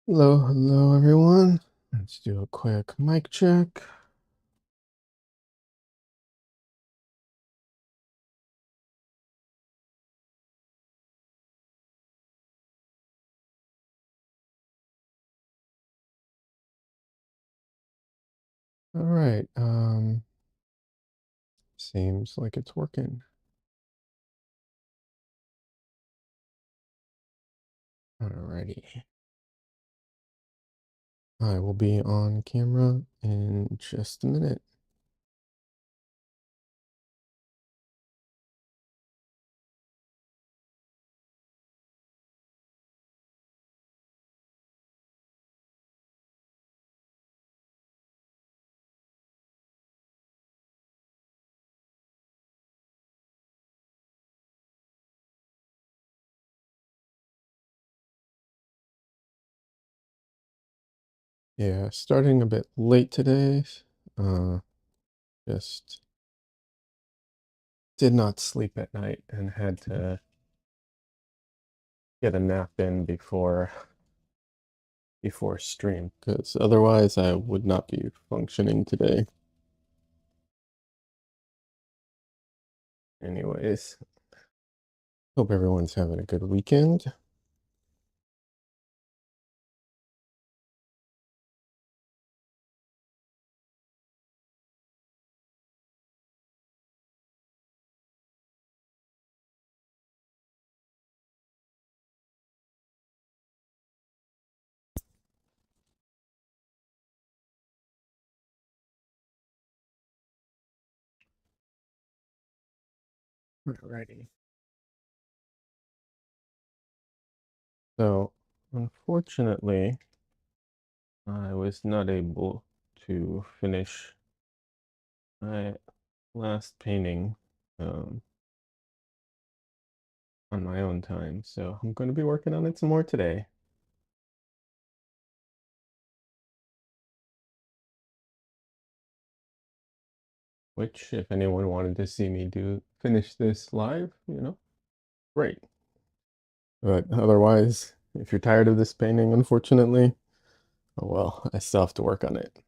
Hello, everyone. Let's do a quick mic check. All right. Seems like it's working. Alrighty. I will be on camera in just a minute. Yeah, starting a bit late today. Uh, just did not sleep at night and had to get a nap in before stream because otherwise I would not be functioning today. Anyways, hope everyone's having a good weekend. Alrighty. So, unfortunately, I was not able to finish my last painting um, on my own time, so I'm going to be working on it some more today. Which, if anyone wanted to see me finish this live, great. But otherwise, if you're tired of this painting, unfortunately, oh well, I still have to work on it.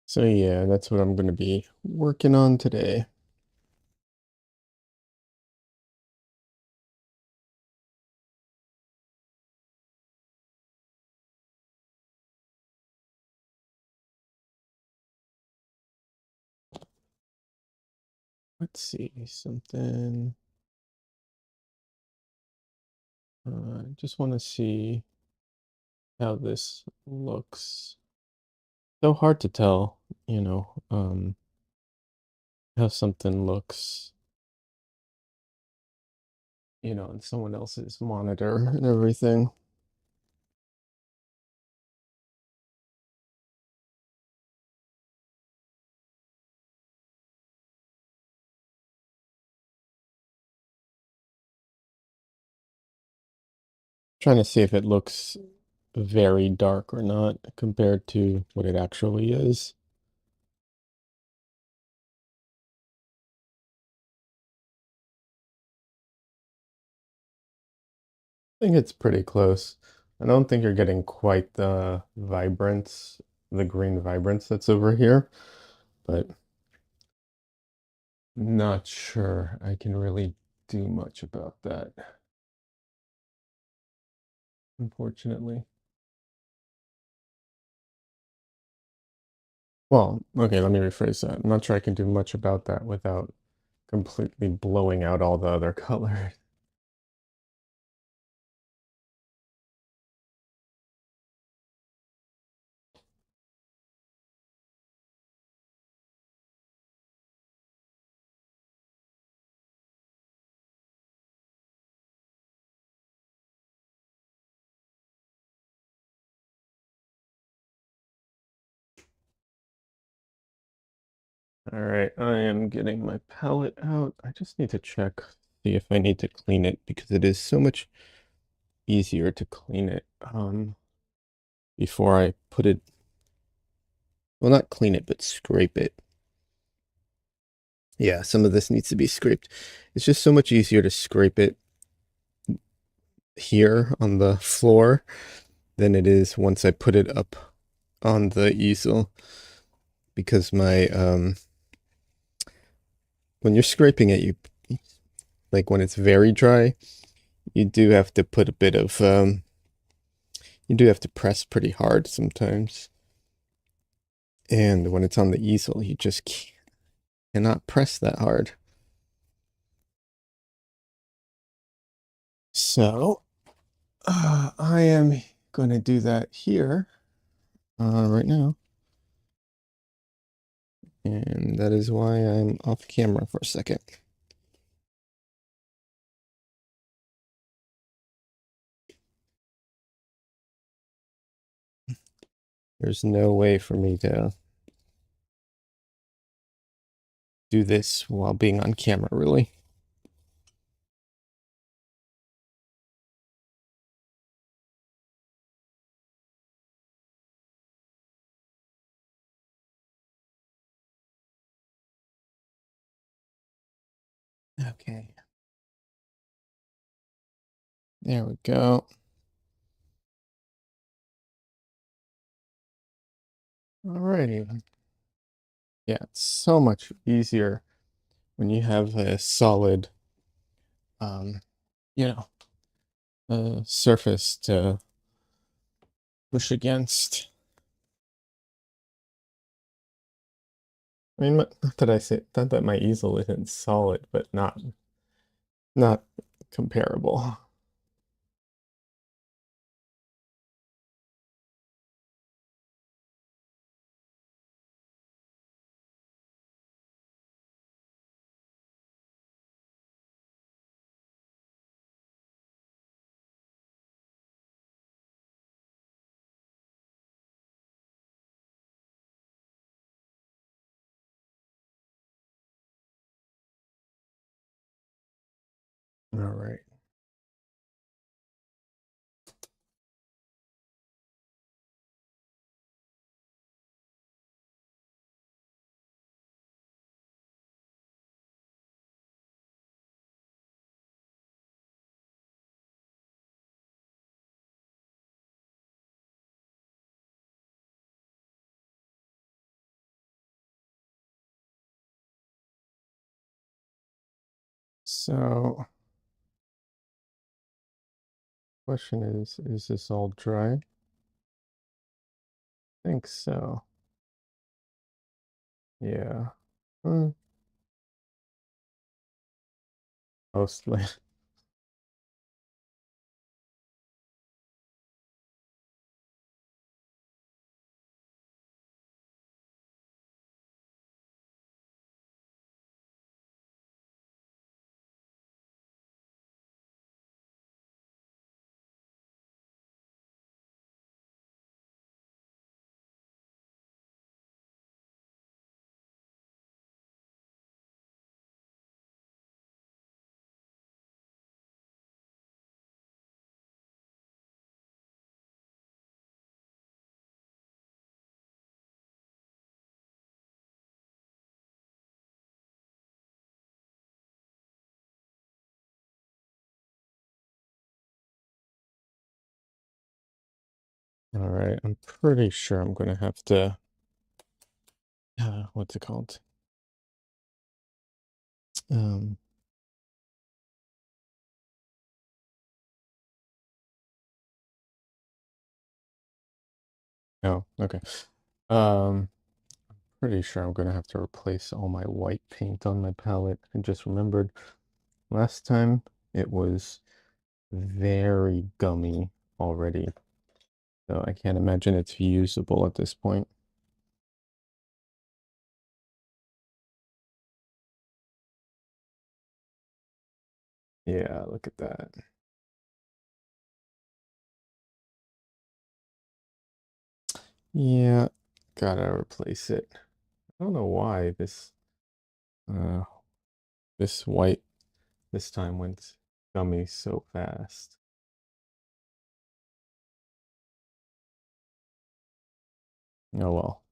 So yeah, that's what I'm going to be working on today. Let's see, something. I just want to see how this looks. So hard to tell, how something looks, on someone else's monitor and everything. Trying to see if it looks very dark or not compared to what it actually is. I think it's pretty close. I don't think you're getting quite the vibrance, the green vibrance that's over here, but not sure I can really do much about that, unfortunately. Well, okay, let me rephrase that. I'm not sure I can do much about that without completely blowing out all the other colors. All right, I am getting my palette out. I just need to check, see if I need to clean it because it is so much easier to clean it before I put it Well, not clean it, but scrape it. Yeah, some of this needs to be scraped. It's just so much easier to scrape it here on the floor than it is once I put it up on the easel, because my when you're scraping it, you like when it's very dry, you do have to put a bit of you do have to press pretty hard sometimes. And when it's on the easel, you just cannot press that hard. So I am going to do that here right now. And that is why I'm off camera for a second. There's no way for me to do this while being on camera, really. Okay. There we go. Alrighty. Yeah, it's so much easier when you have a solid, um, you know, surface to push against. I mean, not that I say, not that my easel isn't solid, but not comparable. All right. So, question is this all dry? I think so. Yeah. Hmm, mostly. All right. I'm pretty sure I'm gonna have to, what's it called? Um, oh, okay. Um, Pretty sure I'm gonna have to replace all my white paint on my palette. I just remembered last time it was very gummy already, so I can't imagine it's usable at this point. Yeah, look at that. Yeah, gotta replace it. I don't know why uh this white this time went gummy so fast. Oh well.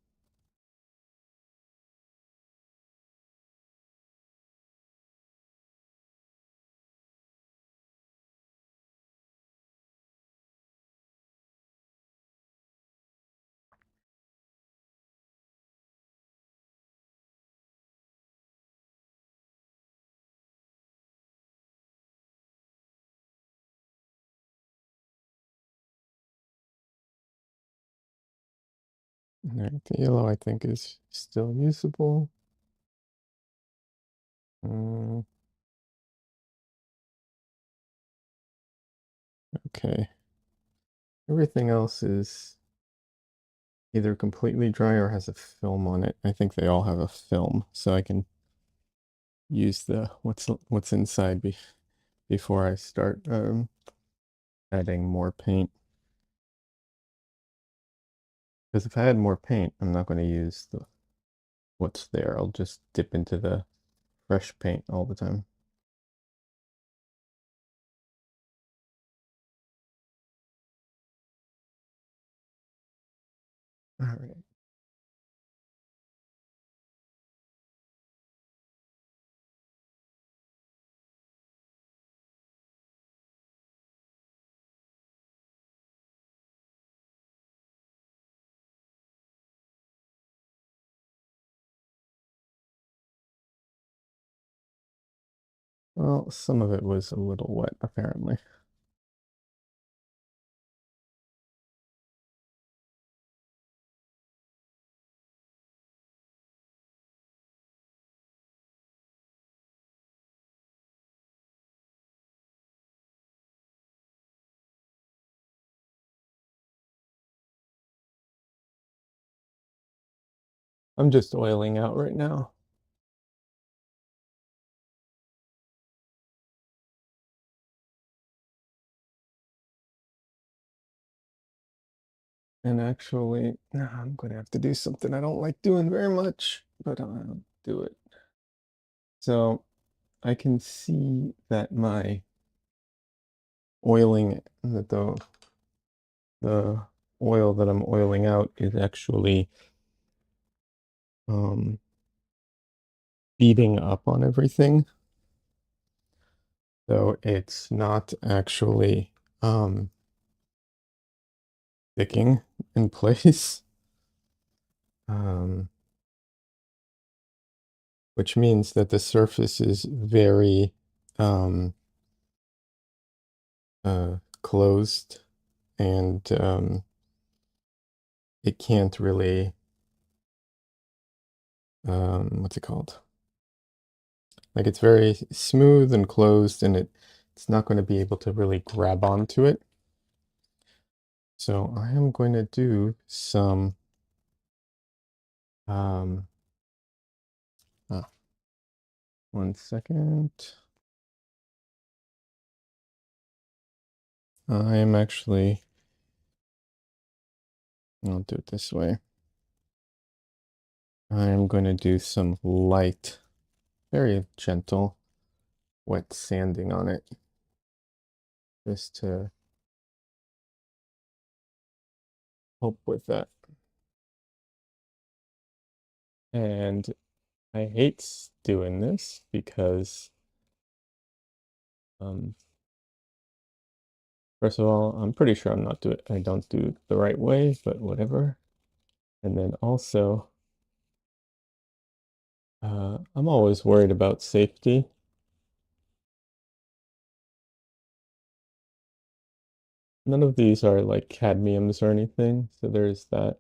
All right, the yellow I think is still usable. Mm, okay. Everything else is either completely dry or has a film on it. I think they all have a film, so I can use the what's inside before I start adding more paint. Because if I add more paint, I'm not going to use what's there. I'll just dip into the fresh paint all the time. All right. Well, some of it was a little wet, apparently. I'm just oiling out right now. And actually, I'm going to have to do something I don't like doing very much, but I'll do it. So I can see that my oiling, that the oil that I'm oiling out is actually um, beating up on everything. So it's not actually sticking in place. Um, which means that the surface is very um, closed, and it can't really, what's it called? Like it's very smooth and closed, and it's not going to be able to really grab onto it. So I am going to do some um, ah, 1 second. I am actually, I'll do it this way. I am going to do some light, very gentle, wet sanding on it, just to help with that. And I hate doing this because, um, first of all, I'm pretty sure I don't do it the right way, but whatever. And then also, I'm always worried about safety. None of these are like cadmiums or anything, so there's that.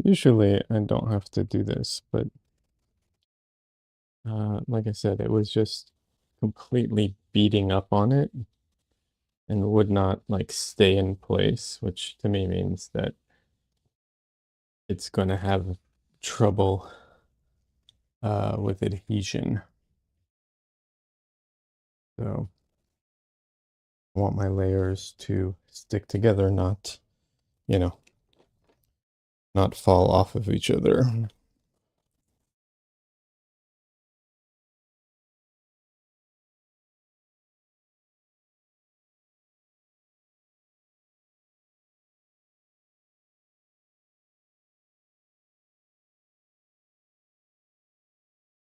Usually I don't have to do this, but like I said, it was just completely beating up on it and would not like stay in place, which to me means that it's going to have trouble with adhesion. So I want my layers to stick together, not, you know, not fall off of each other.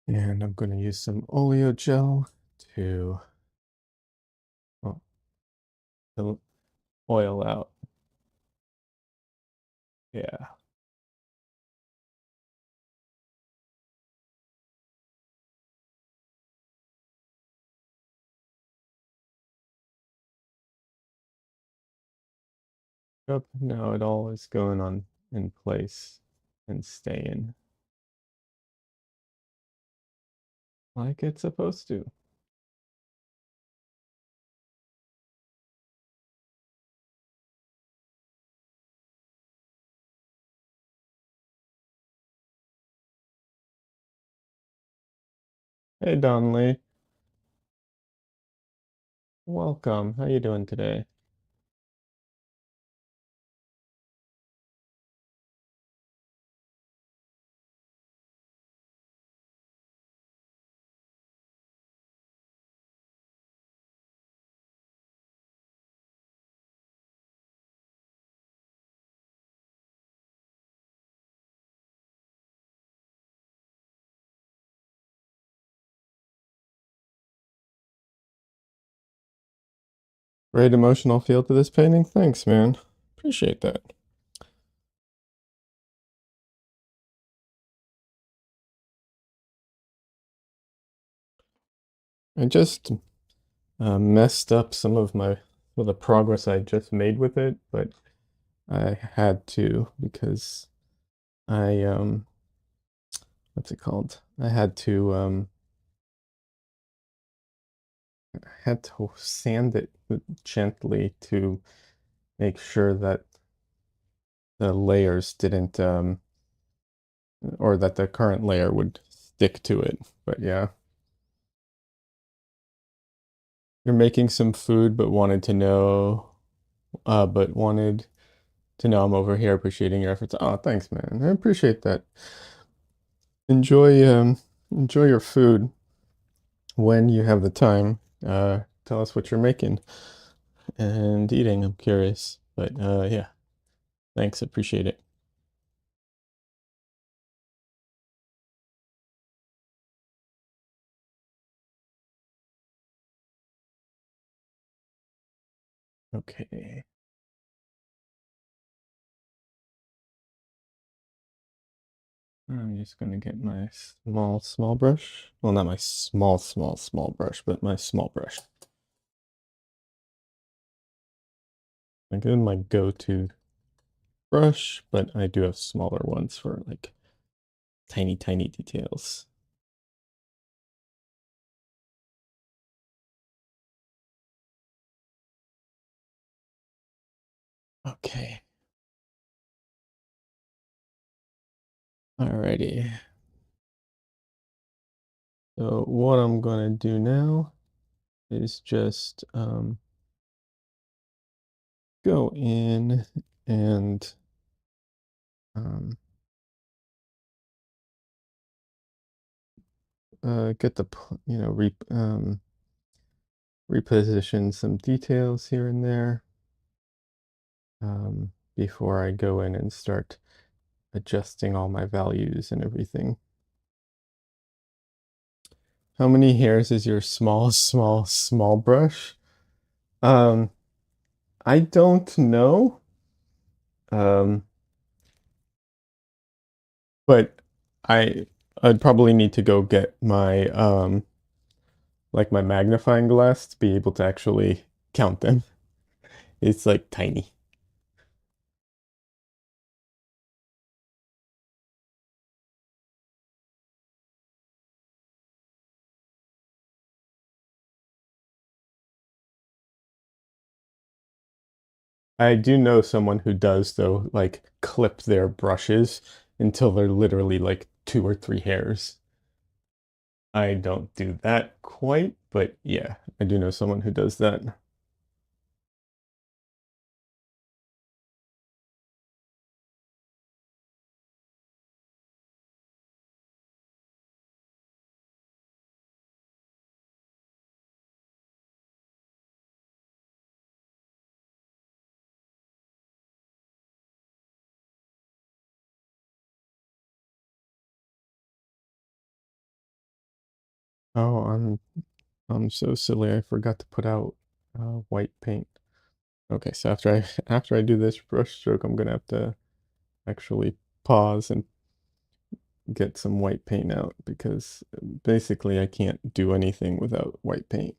And I'm going to use some oleo gel to, well, to oil out. Yeah. Yep. Now it all is going on in place and staying like it's supposed to. Hey, Donnelly. Welcome. How you doing today? Great emotional feel to this painting. Thanks, man. Appreciate that. I just messed up some of the progress I just made with it, but I had to because I what's it called? I had to sand it gently to make sure that the layers didn't or that the current layer would stick to it. But yeah, you're making some food, but wanted to know I'm over here appreciating your efforts. Oh, thanks, man. I appreciate that. Enjoy enjoy your food when you have the time. Tell us what you're making and eating. I'm curious. But yeah, thanks. Appreciate it. Okay. I'm just gonna get my small brush. Well, not my small brush, but my small brush. I get my go-to brush, but I do have smaller ones for like tiny details. Okay. Alrighty. So what I'm gonna do now is just go in and um, get reposition some details here and there before I go in and start adjusting all my values and everything. How many hairs is your small brush? Um, I don't know. Um, but I I'd probably need to go get my like my magnifying glass to be able to actually count them. It's like tiny. I do know someone who does though, like clip their brushes until they're literally like 2 or 3 hairs. I don't do that quite, but yeah, I do know someone who does that. Oh, I'm so silly. I forgot to put out white paint. Okay, so after I do this brush stroke, I'm gonna have to actually pause and get some white paint out because basically I can't do anything without white paint.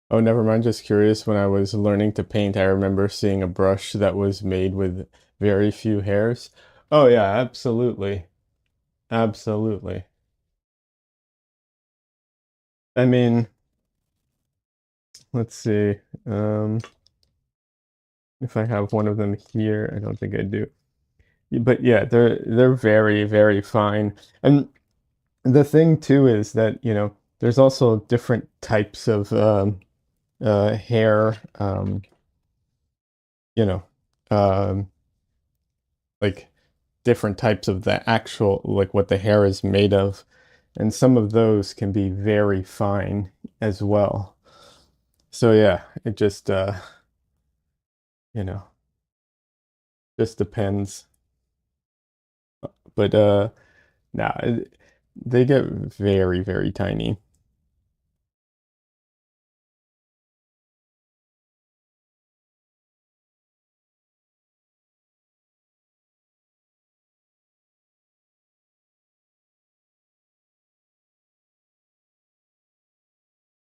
Oh, never mind. Just curious. When I was learning to paint, I remember seeing a brush that was made with very few hairs. Oh yeah, absolutely. Absolutely. I mean, let's see. Um, if I have one of them here, I don't think I do. But yeah, they're very, very fine. And the thing too is that, there's also different types of hair, you know, um, like different types of the actual, like what the hair is made of. And some of those can be very fine as well. So yeah, it just, you know, just depends. But nah, they get very, very tiny.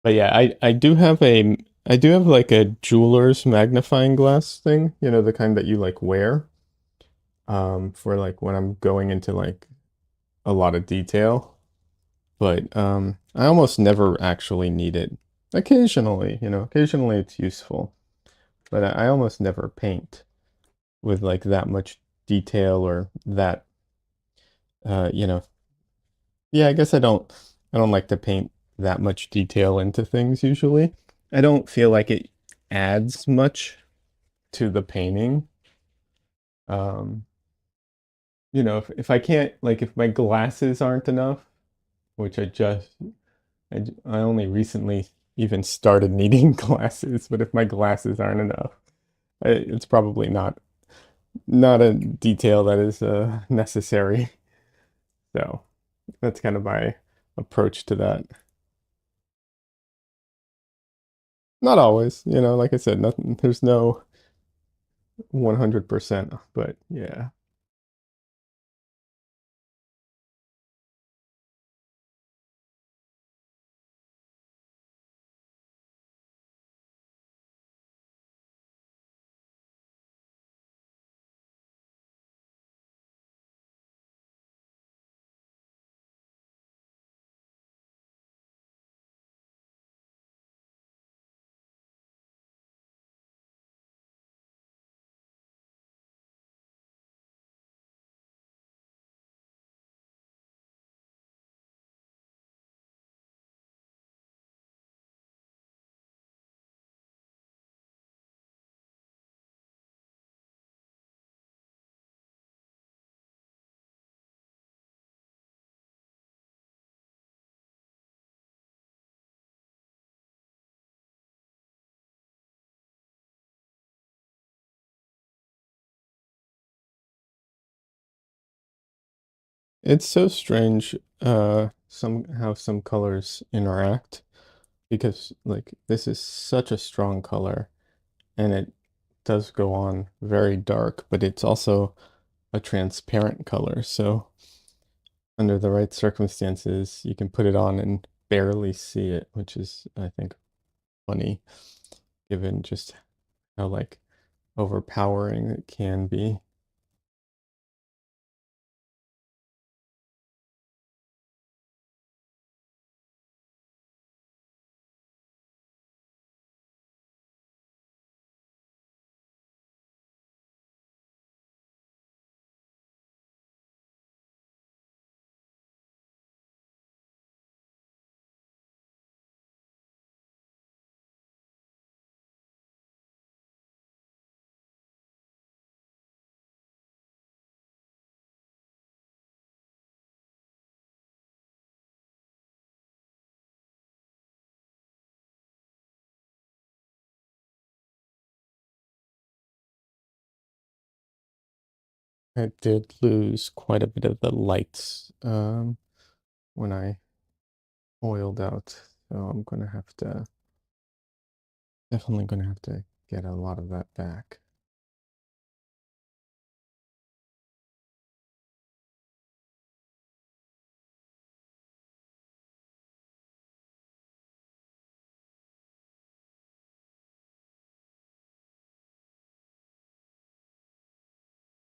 But yeah, I do have like a jeweler's magnifying glass thing, the kind that you like wear, for like when I'm going into like a lot of detail. But I almost never actually need it. Occasionally, occasionally it's useful, but I almost never paint with like that much detail or that, uh, you know, yeah, I guess I don't like to paint that much detail into things usually. I don't feel like it adds much to the painting. Um, if I can't, like, if my glasses aren't enough, which I only recently even started needing glasses, but if my glasses aren't enough, it's probably not a detail that is necessary. So that's kind of my approach to that. Not always, like I said, nothing, there's no 100%, but yeah. It's so strange, how some colors interact because like this is such a strong color and it does go on very dark, but it's also a transparent color. So under the right circumstances, you can put it on and barely see it, which is, I think, funny, given just how like overpowering it can be. I did lose quite a bit of the lights when I oiled out, so I'm gonna have to definitely gonna have to get a lot of that back.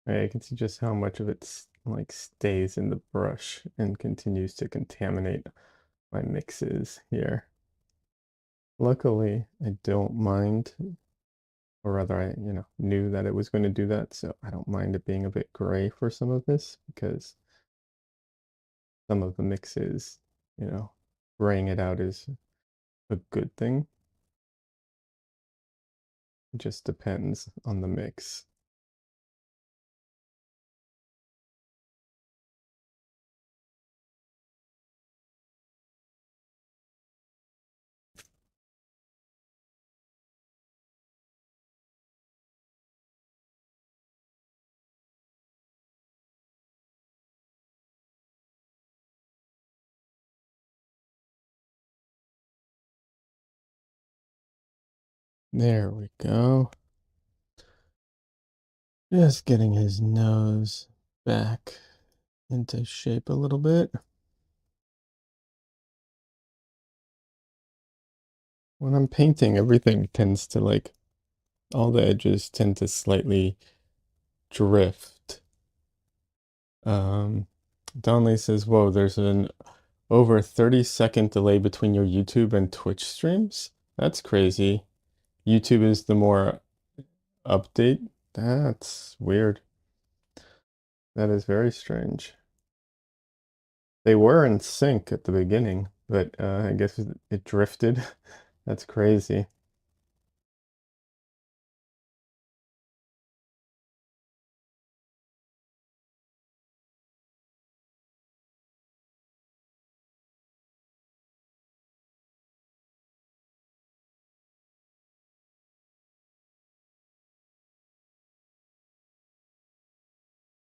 I can see just how much of it like stays in the brush and continues to contaminate my mixes here. Luckily, I don't mind, or rather I, knew that it was going to do that, so I don't mind it being a bit gray for some of this because some of the mixes, graying it out is a good thing. It just depends on the mix. There we go. Just getting his nose back into shape a little bit. When I'm painting, everything tends to all the edges tend to slightly drift. Donley says, whoa, there's an over 30-second delay between your YouTube and Twitch streams? That's crazy. YouTube is the more update? That's weird. That is very strange. They were in sync at the beginning, but I guess it drifted. That's crazy.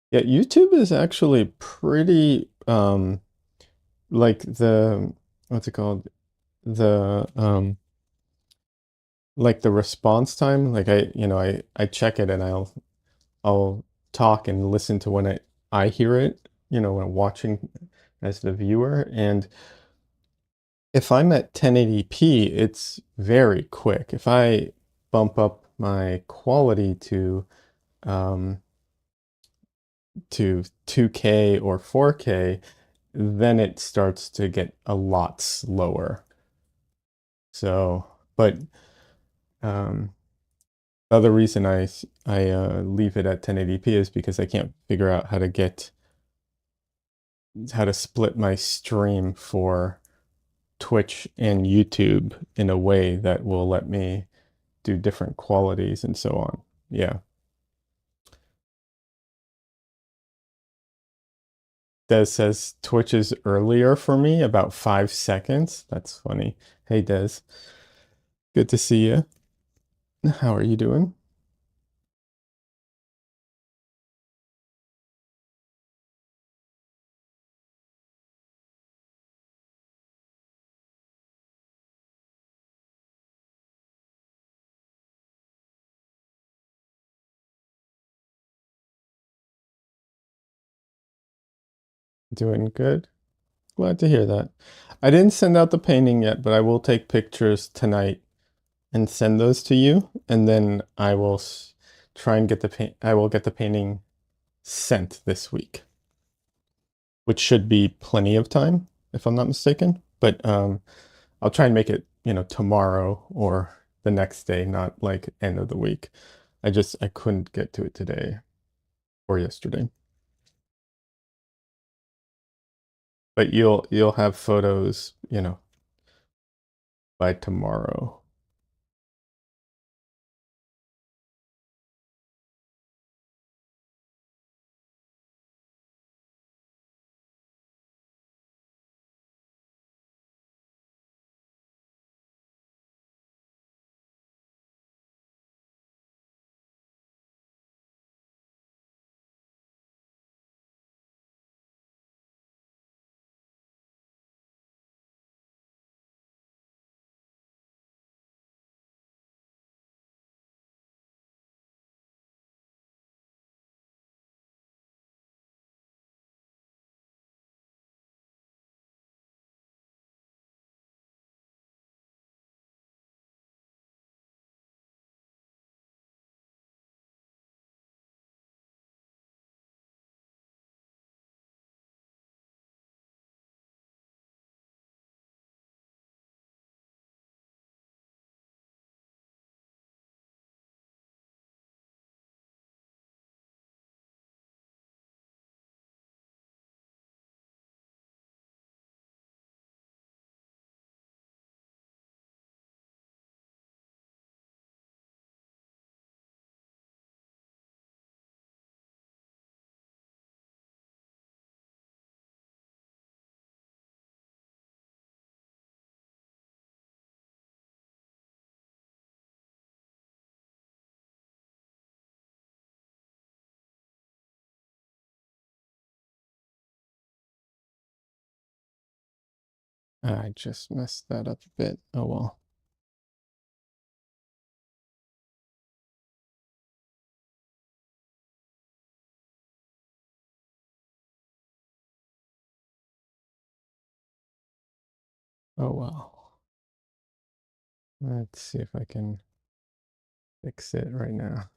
Yeah, YouTube is actually pretty like the what's it called? The like the response time. Like I check it and I'll talk and listen to when I hear it, when I'm watching as the viewer. And if I'm at 1080p, it's very quick. If I bump up my quality um, to 2K or 4K, then it starts to get a lot slower. So, but um, the other reason I leave it at 1080p is because I can't figure out how to split my stream for Twitch and YouTube in a way that will let me do different qualities and so on. Yeah. Des says Twitch is earlier for me, about 5 seconds. That's funny. Hey, Des. Good to see you. How are you doing? Doing good. Glad to hear that. I didn't send out the painting yet, but I will take pictures tonight and send those to you, and then I will try and get the paint. I will get the painting sent this week, which should be plenty of time, if I'm not mistaken. But I'll try and make it, tomorrow or the next day, not like end of the week. I couldn't get to it today or yesterday. But you'll have photos, by tomorrow. I just messed that up a bit. Oh well. Oh well. Let's see if I can fix it right now.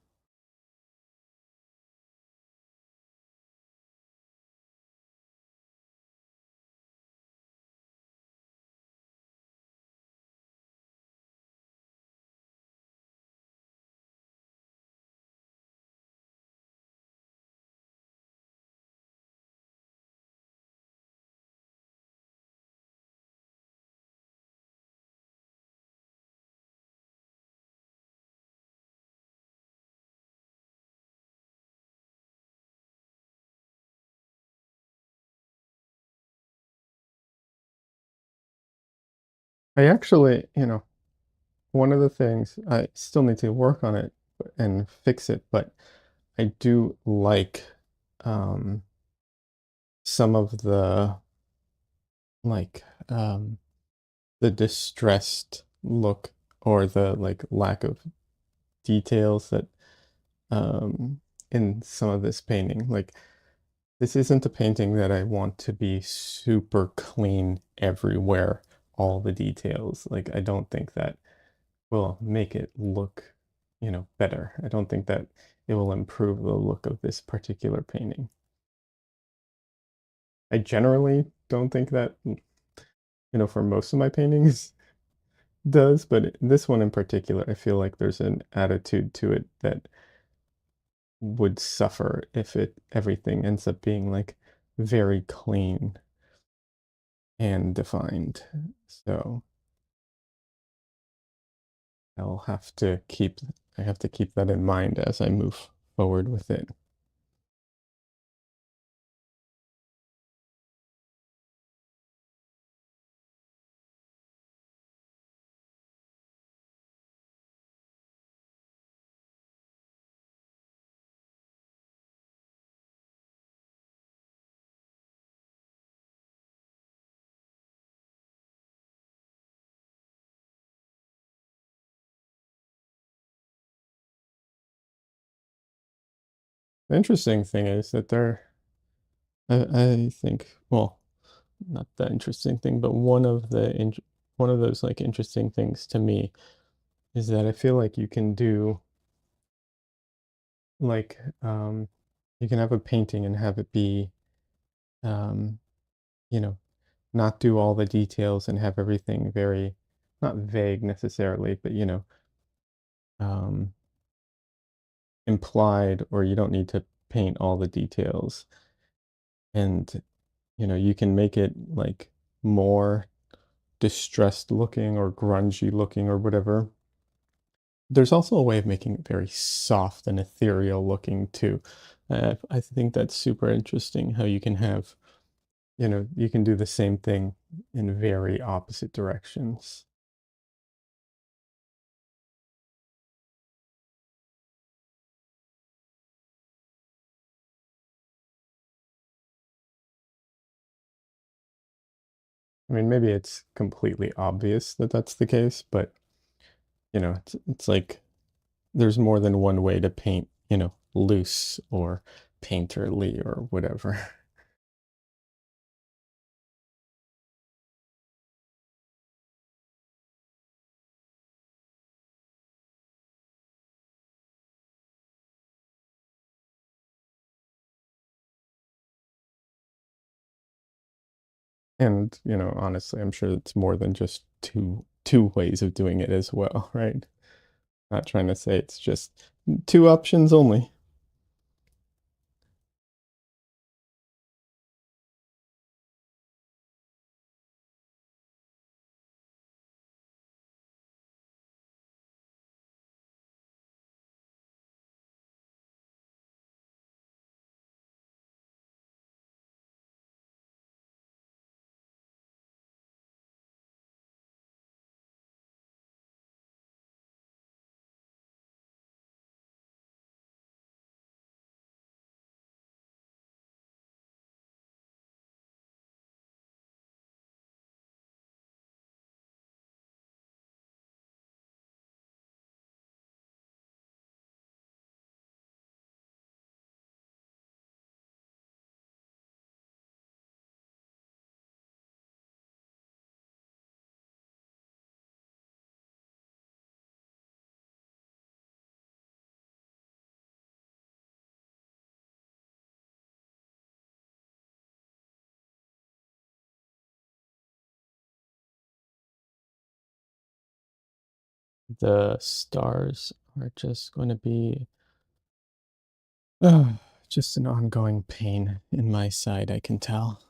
I actually, one of the things I still need to work on it and fix it, but I do like um some of the like the distressed look or the like lack of details that um in some of this painting. Like this isn't a painting that I want to be super clean everywhere, all the details. Like I don't think that will make it look, better. I don't think that it will improve the look of this particular painting. I generally don't think that, for most of my paintings does, but this one in particular, I feel like there's an attitude to it that would suffer if everything ends up being like very clean and defined. So I'll have to keep I have to keep that in mind as I move forward with it. The interesting thing is that I think, well, not the interesting thing, but one of those like interesting things to me is that I feel like you can do like you can have a painting and have it be um you know, not do all the details and have everything very not vague necessarily, but um implied, or you don't need to paint all the details. And you can make it like more distressed looking or grungy looking or whatever. There's also a way of making it very soft and ethereal looking too. I think that's super interesting how you can have, you can do the same thing in very opposite directions. I mean, maybe it's completely obvious that that's the case, but it's like there's more than one way to paint, loose or painterly or whatever. And, honestly, I'm sure it's more than just two ways of doing it as well, right? Not trying to say it's just two options only. The stars are just going to be uh, just an ongoing pain in my side, I can tell.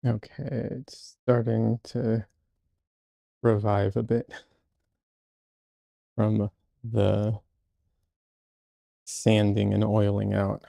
Okay, it's starting to revive a bit from the sanding and oiling out.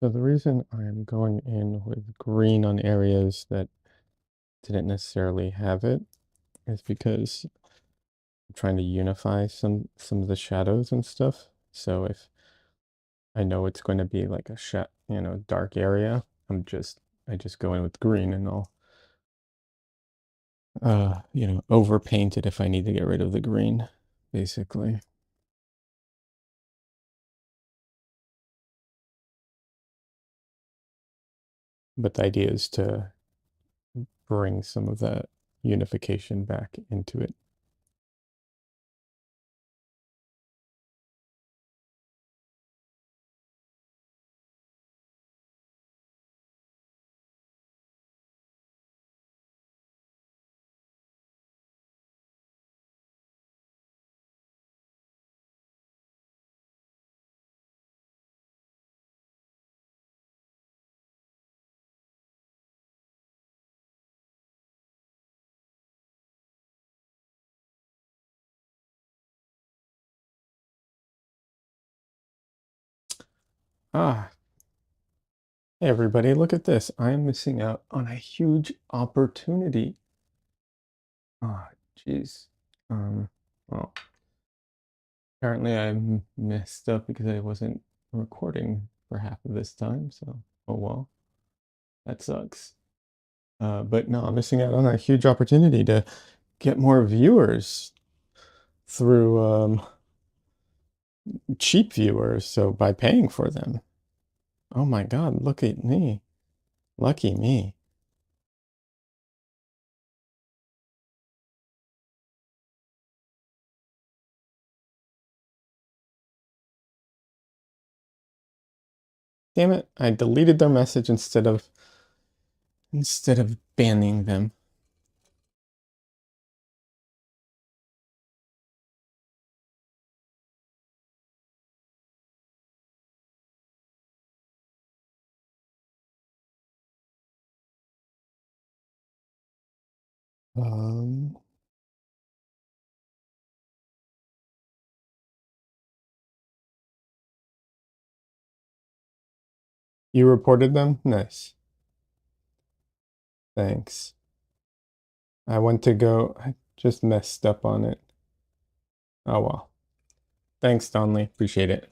So the reason I'm going in with green on areas that didn't necessarily have it is because I'm trying to unify some of the shadows and stuff. So if I know it's going to be like a dark area, I just go in with green and I'll overpaint it if I need to get rid of the green, basically. But the idea is to bring some of that unification back into it. Ah, hey everybody, look at this. I am missing out on a huge opportunity. Ah, jeez. Well, apparently messed up because I wasn't recording for half of this time, so oh well, that sucks. But no, I'm missing out on a huge opportunity to get more viewers through cheap viewers, so by paying for them. Oh my God, look at me. Lucky me. Damn it, I deleted their message instead of banning them. Um, you reported them? Nice. Thanks. I just messed up on it. Oh well. Thanks, Donley. Appreciate it.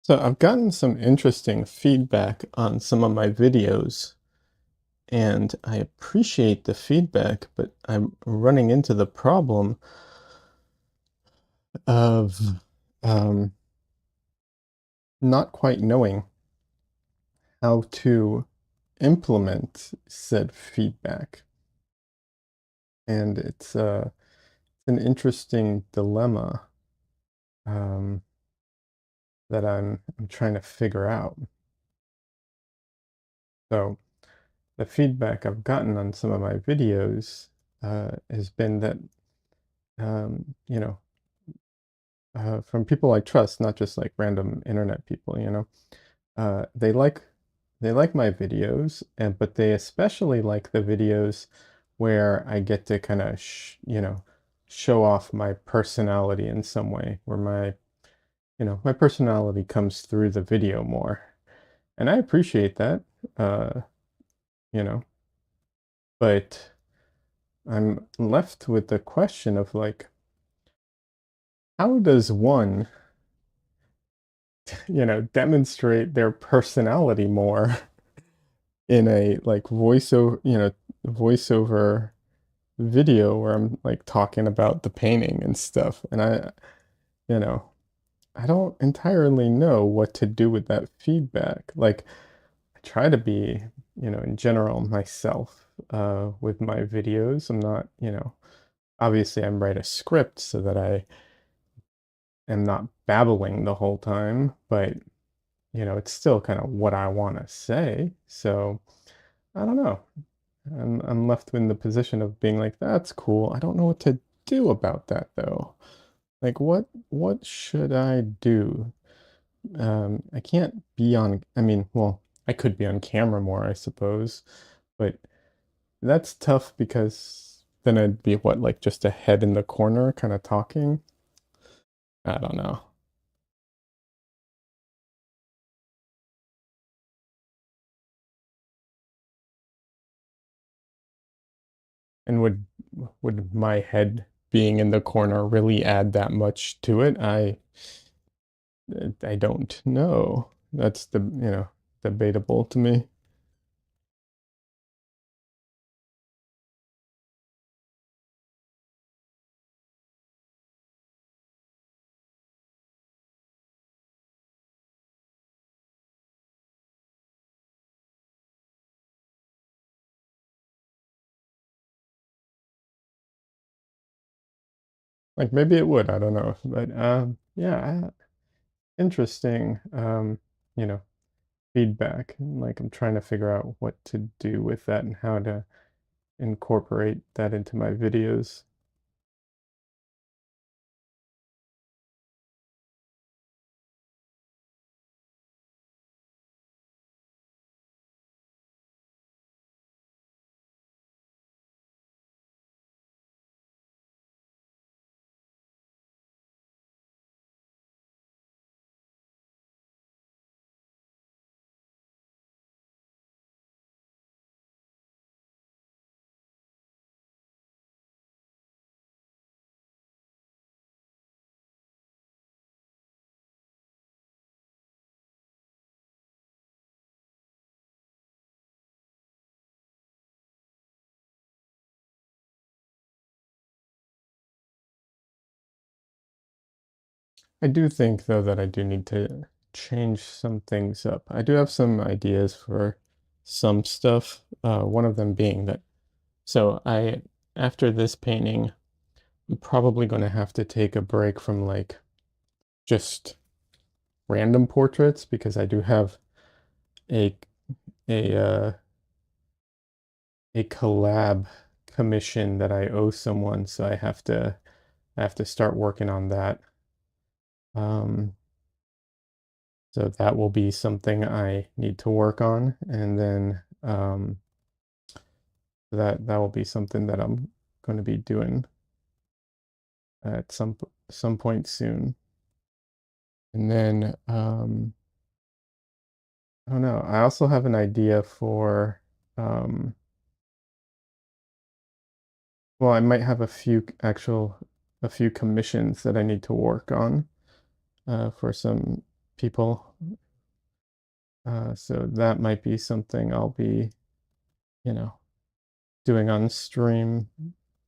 So I've gotten some interesting feedback on some of my videos, and I appreciate the feedback, but I'm running into the problem of um, not quite knowing how to implement said feedback. And it's an interesting dilemma um, that I'm trying to figure out. So the feedback I've gotten on some of my videos has been that you know from people I trust, not just like random internet people. They like my videos, and but they especially like the videos where I get to kind of show off my personality in some way, where my personality comes through the video more. And I appreciate that, uh, you know, but I'm left with the question of like, how does one, demonstrate their personality more in a like voiceover video where I'm like talking about the painting and stuff. And you know, I don't entirely know what to do with that feedback. Like I try to be, in general myself with my videos. I'm not, obviously I write a script so that I am not babbling the whole time, but it's still kind of what I want to say. So I don't know. I'm left in the position of being like, that's cool. I don't know what to do about that though. Like what should I do? I can't be on, I mean, well, I could be on camera more, I suppose, but that's tough because then I'd be what, like just a head in the corner kind of talking. I don't know. And would my head being in the corner really add that much to it? I don't know. That's debatable to me. Like maybe it would, I don't know. But yeah, interesting you know, feedback. Like I'm trying to figure out what to do with that and how to incorporate that into my videos. I do think though that I do need to change some things up. I do have some ideas for some stuff. One of them being that so I after this painting, I'm probably going to have to take a break from like just random portraits because I do have a a uh a collab commission that I owe someone, so I have to start working on that. Um, so that will be something I need to work on, and then that will be something that I'm going to be doing at some point soon. And then I don't know. I also have an idea for um, well, I might have a few commissions that I need to work on for some people. So that might be something I'll be, you know, doing on stream.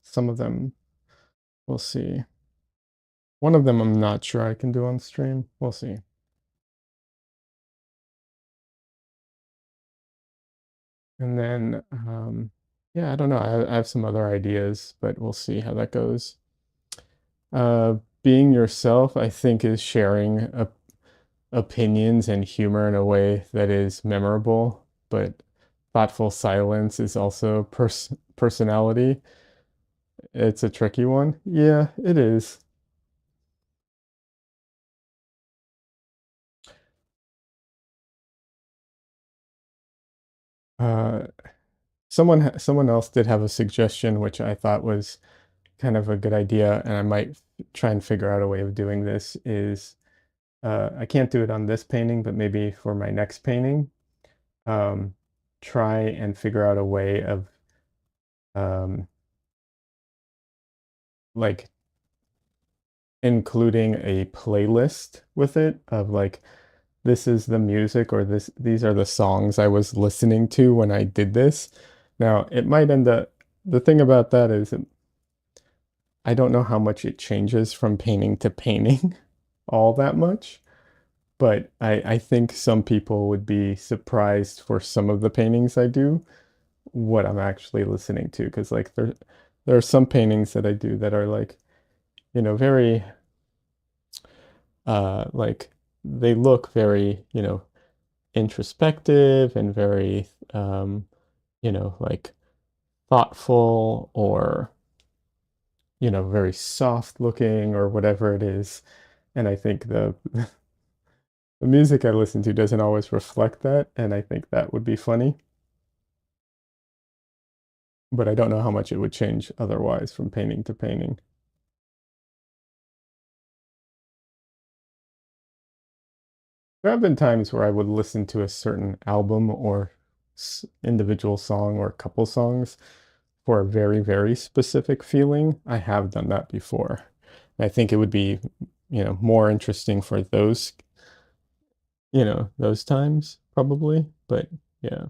Some of them we'll see. One of them I'm not sure I can do on stream. We'll see. And then, yeah, I don't know. I have some other ideas, but we'll see how that goes. Being yourself, I think, is sharing opinions and humor in a way that is memorable, but thoughtful silence is also personality. It's a tricky one. Yeah, it is. Uh, someone else did have a suggestion, which I thought was kind of a good idea, and I might try and figure out a way of doing this. Is I can't do it on this painting, but maybe for my next painting, um, try and figure out a way of um, like including a playlist with it of like this is the music or these are the songs I was listening to when I did this. Now, it might end up the thing about that is I don't know how much it changes from painting to painting all that much, but I think some people would be surprised for some of the paintings I do what I'm actually listening to because like there are some paintings that I do that are like, very like they look very, introspective and very like thoughtful or very soft looking or whatever it is. And I think the music I listen to doesn't always reflect that, and I think that would be funny. But I don't know how much it would change otherwise from painting to painting. There have been times where I would listen to a certain album or individual song or couple songs for a very, very specific feeling. I have done that before. I think it would be, more interesting for those times probably. But yeah.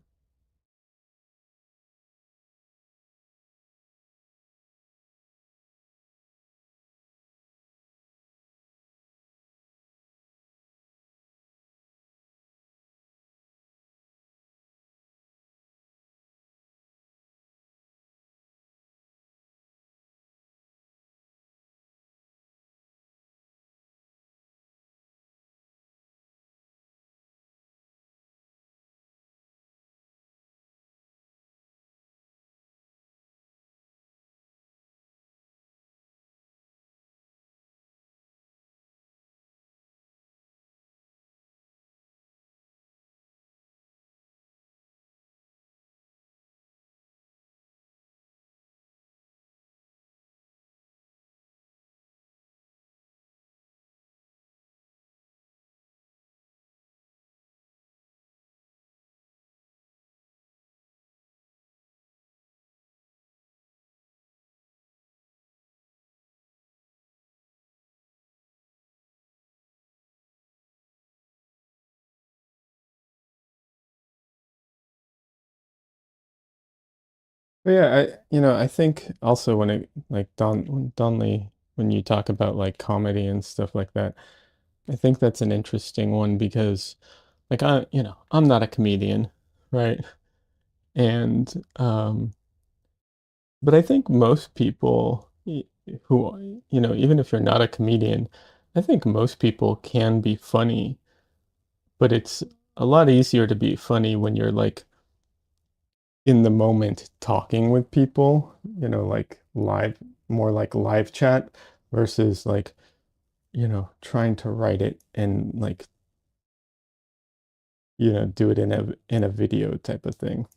But yeah, I think also when it like Donley, when you talk about like comedy and stuff like that, I think that's an interesting one because like I'm not a comedian, right? And but I think most people who, even if you're not a comedian, I think most people can be funny, but it's a lot easier to be funny when you're like in the moment talking with people, like live, more like live chat versus like, trying to write it and like, do it in a video type of thing.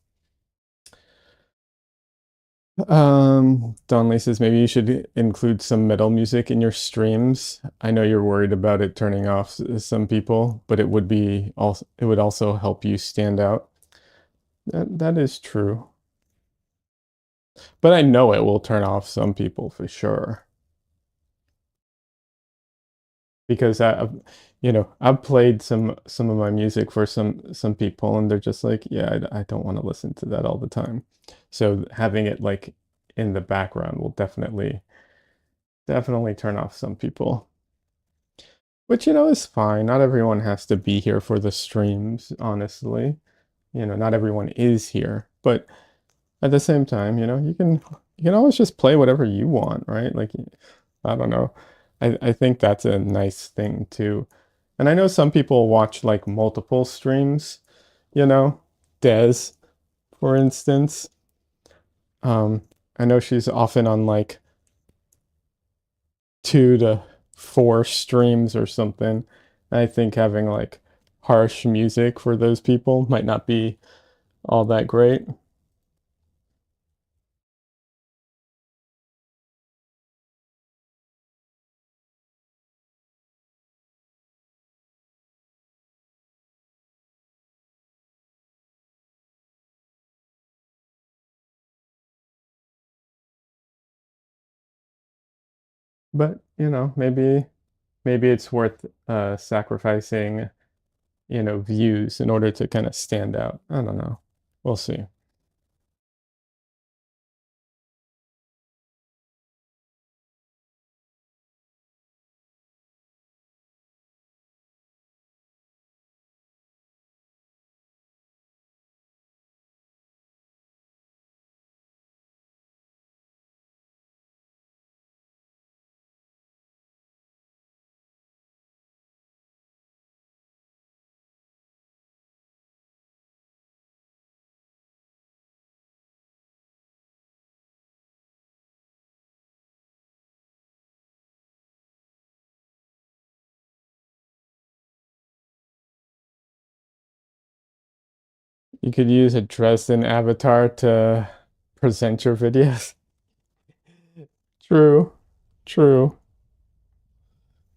Donley says maybe you should include some metal music in your streams. I know you're worried about it turning off some people, but it would also help you stand out. That is true. But I know it will turn off some people for sure. Because I've played some of my music for some people and they're just like, yeah, I don't want to listen to that all the time. So having it like in the background will definitely turn off some people. Which, is fine. Not everyone has to be here for the streams, honestly. Not everyone is here. But at the same time, you can always just play whatever you want, right? Like, I don't know. I think that's a nice thing too. And I know some people watch like multiple streams, you know, Des, for instance. Um, I know she's often on like 2 to 4 streams or something. And I think having like harsh music for those people might not be all that great. But, maybe it's worth sacrificing, views in order to kind of stand out. I don't know. We'll see. You could use a Dresden avatar to present your videos. True, true.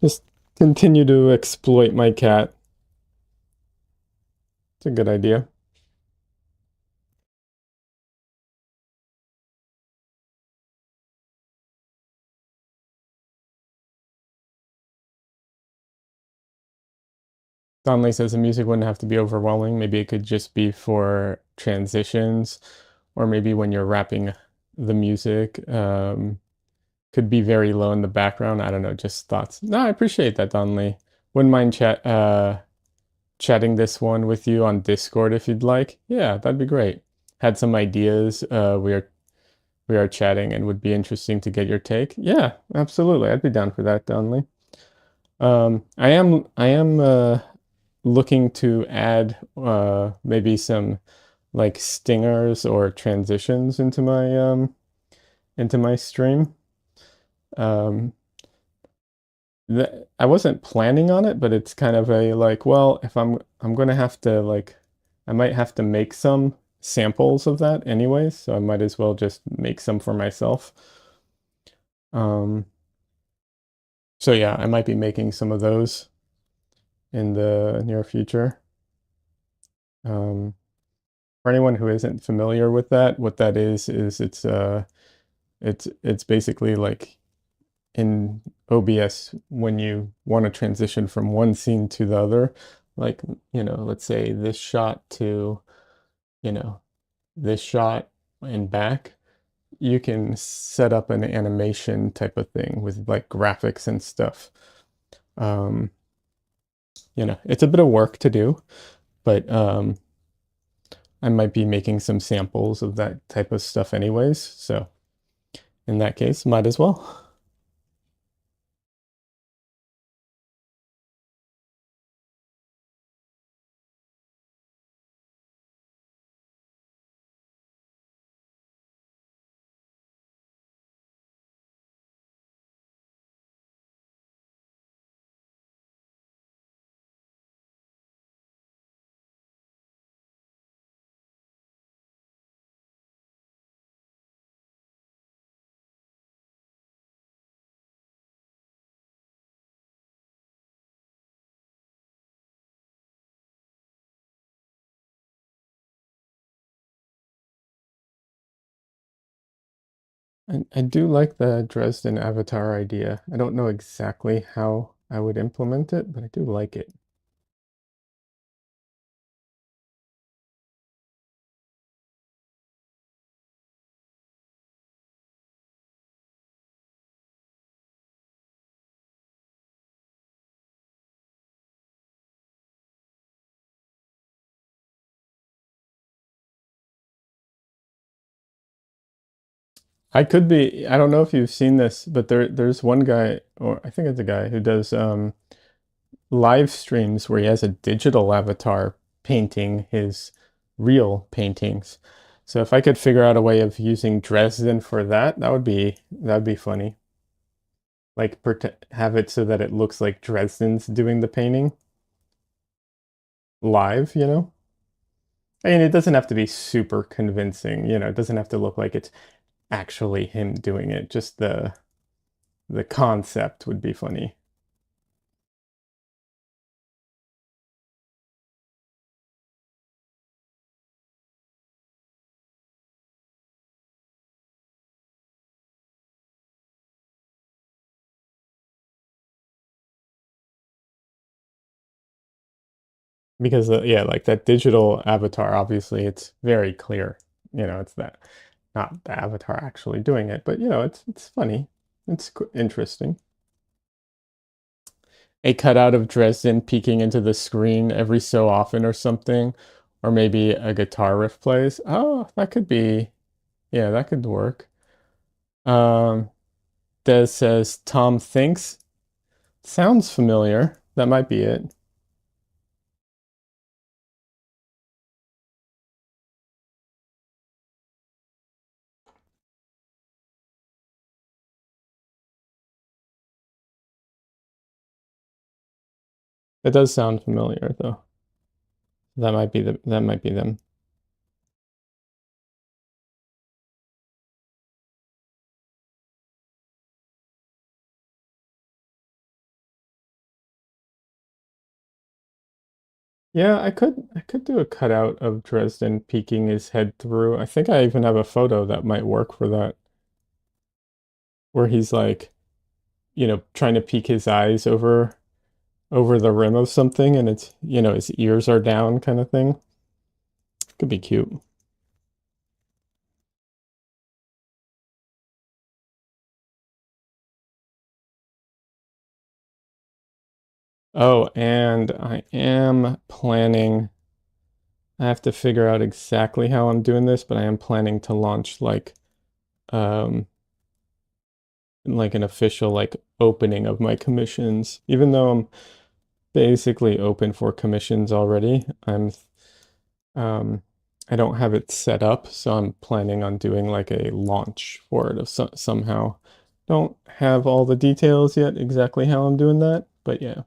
Just continue to exploit my cat. It's a good idea. Donley says the music wouldn't have to be overwhelming. Maybe it could just be for transitions, or maybe when you're wrapping the music, could be very low in the background. I don't know, just thoughts. No, I appreciate that, Donley. Wouldn't mind chatting this one with you on Discord if you'd like. Yeah, that'd be great. Had some ideas. We are chatting and would be interesting to get your take. Yeah, absolutely. I'd be down for that, Donley. I am looking to add maybe some like stingers or transitions into my stream. Um, I wasn't planning on it, but it's kind of a like, well, if I'm gonna have to like, I might have to make some samples of that anyways, so I might as well just make some for myself. Um, so yeah, I might be making some of those in the near future. Um, for anyone who isn't familiar with that, what that is it's basically like in OBS when you want to transition from one scene to the other, like, let's say this shot to, you know, this shot and back, you can set up an animation type of thing with like graphics and stuff. Um, it's a bit of work to do, but I might be making some samples of that type of stuff anyways. So in that case, might as well. I do like the Dresden avatar idea. I don't know exactly how I would implement it, but I do like it. I could be. I don't know if you've seen this, but there's one guy, or I think it's a guy who does live streams where he has a digital avatar painting his real paintings. So if I could figure out a way of using Dresden for that, that'd be funny. Like have it so that it looks like Dresden's doing the painting live, you know? I mean, it doesn't have to be super convincing, you know, it doesn't have to look like it's actually him doing it. Just the concept would be funny. Because yeah, like that digital avatar, obviously it's very clear. You know, it's that not the avatar actually doing it, but you know, it's funny. It's interesting. A cutout of Dresden peeking into the screen every so often or something, or maybe a guitar riff plays. Oh, that could be, yeah, that could work. Um, Des says Tom thinks. Sounds familiar. That might be it. It does sound familiar though. That might be them. Yeah, I could do a cutout of Dresden peeking his head through. I think I even have a photo that might work for that, where he's like, you know, trying to peek his eyes over the rim of something and it's, you know, his ears are down kind of thing. Could be cute. Oh, and I am planning, I have to figure out exactly how I'm doing this, but I am planning to launch um like an official like opening of my commissions. Even though I'm basically open for commissions already, um I don't have it set up, so I'm planning on doing like a launch for it of somehow. Don't have all the details yet exactly how I'm doing that, but yeah.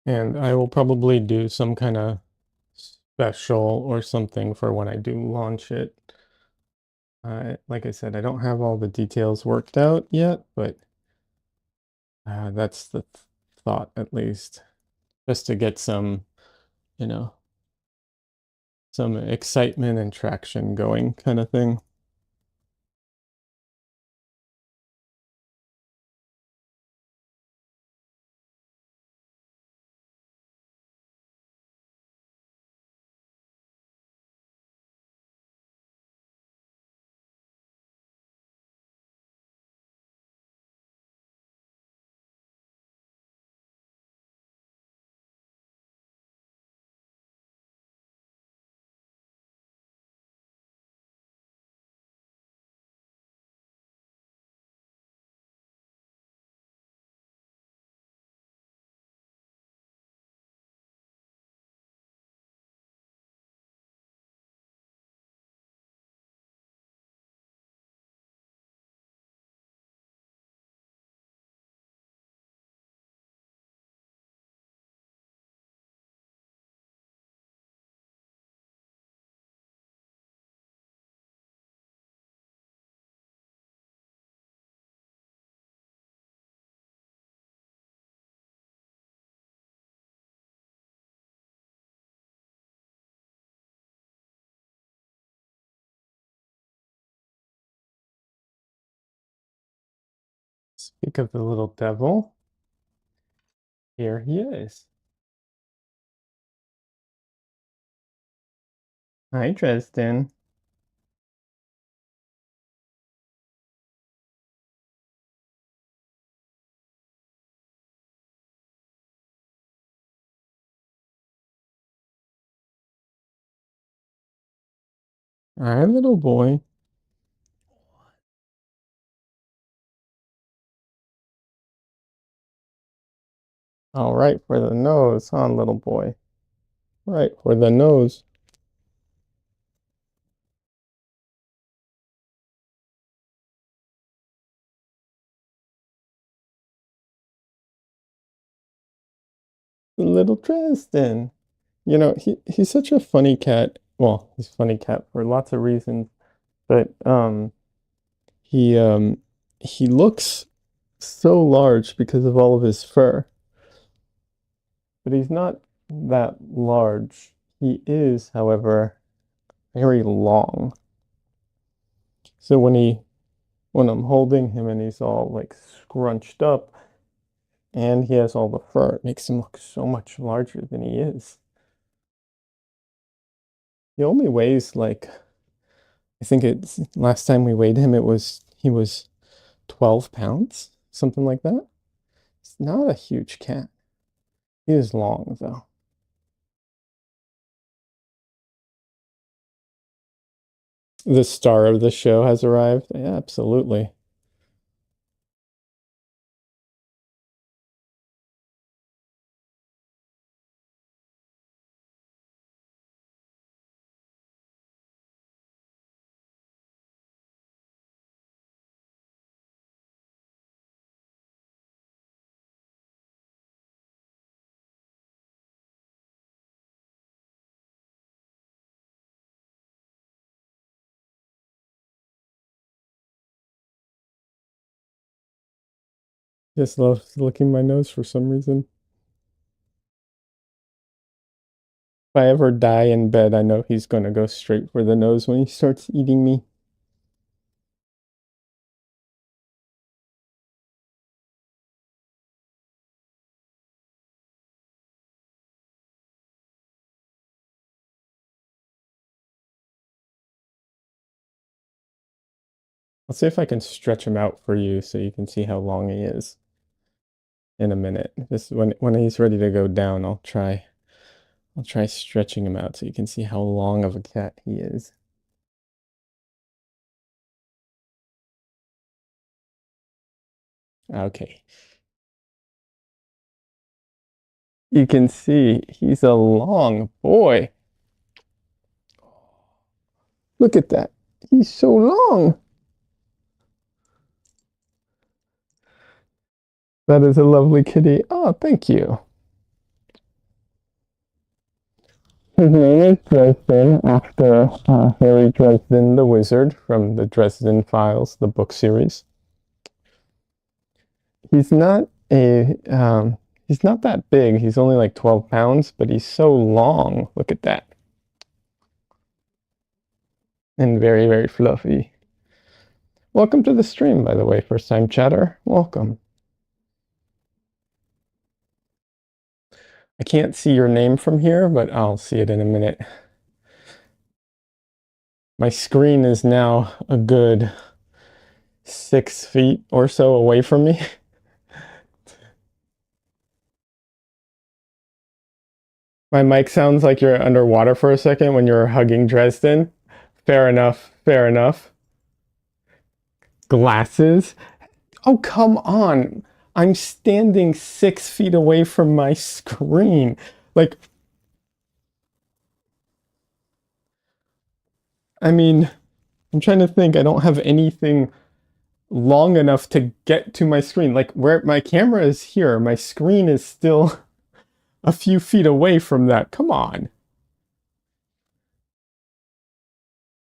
And I will probably do some kind of special or something for when I do launch it. Like I said, I don't have all the details worked out yet, but that's the thought at least, just to get some, you know, some excitement and traction going kind of thing. Speak of the little devil. Here he is. Hi, Dresden. Hi, little boy. All right, for the nose, huh, little boy? Right, for the nose. Little Dresden. He's such a funny cat. Well, he's a funny cat for lots of reasons, but he um he looks so large because of all of his fur, but he's not that large. He is, however, very long. So when I'm holding him and he's all like scrunched up and he has all the fur, it makes him look so much larger than he is. He only weighs like I think it's last time we weighed him he was 12 pounds, something like that. It's not a huge cat. He is long though. The star of the show has arrived. Yeah, absolutely. Just loves licking my nose for some reason. If I ever die in bed, I know he's going to go straight for the nose when he starts eating me. I'll see if I can stretch him out for you so you can see how long he is in a minute. This when he's ready to go down, I'll try stretching him out so you can see how long of a cat he is. Okay. You can see he's a long boy. Look at that. He's so long. That is a lovely kitty. Oh, thank you. His name is Dresden after Harry Dresden the Wizard from the Dresden Files, the book series. He's not a he's not that big. He's only like 12 pounds, but he's so long. Look at that. And very, very fluffy. Welcome to the stream, by the way, first time chatter. Welcome. I can't see your name from here, but I'll see it in a minute. My screen is now a good 6 feet or so away from me. My mic sounds like you're underwater for a second when you're hugging Dresden. Fair enough. Fair enough. Glasses. Oh, come on. I'm standing 6 feet away from my screen. Like, I mean, I'm trying to think. I don't have anything long enough to get to my screen. Like, where my camera is here, my screen is still a few feet away from that. Come on.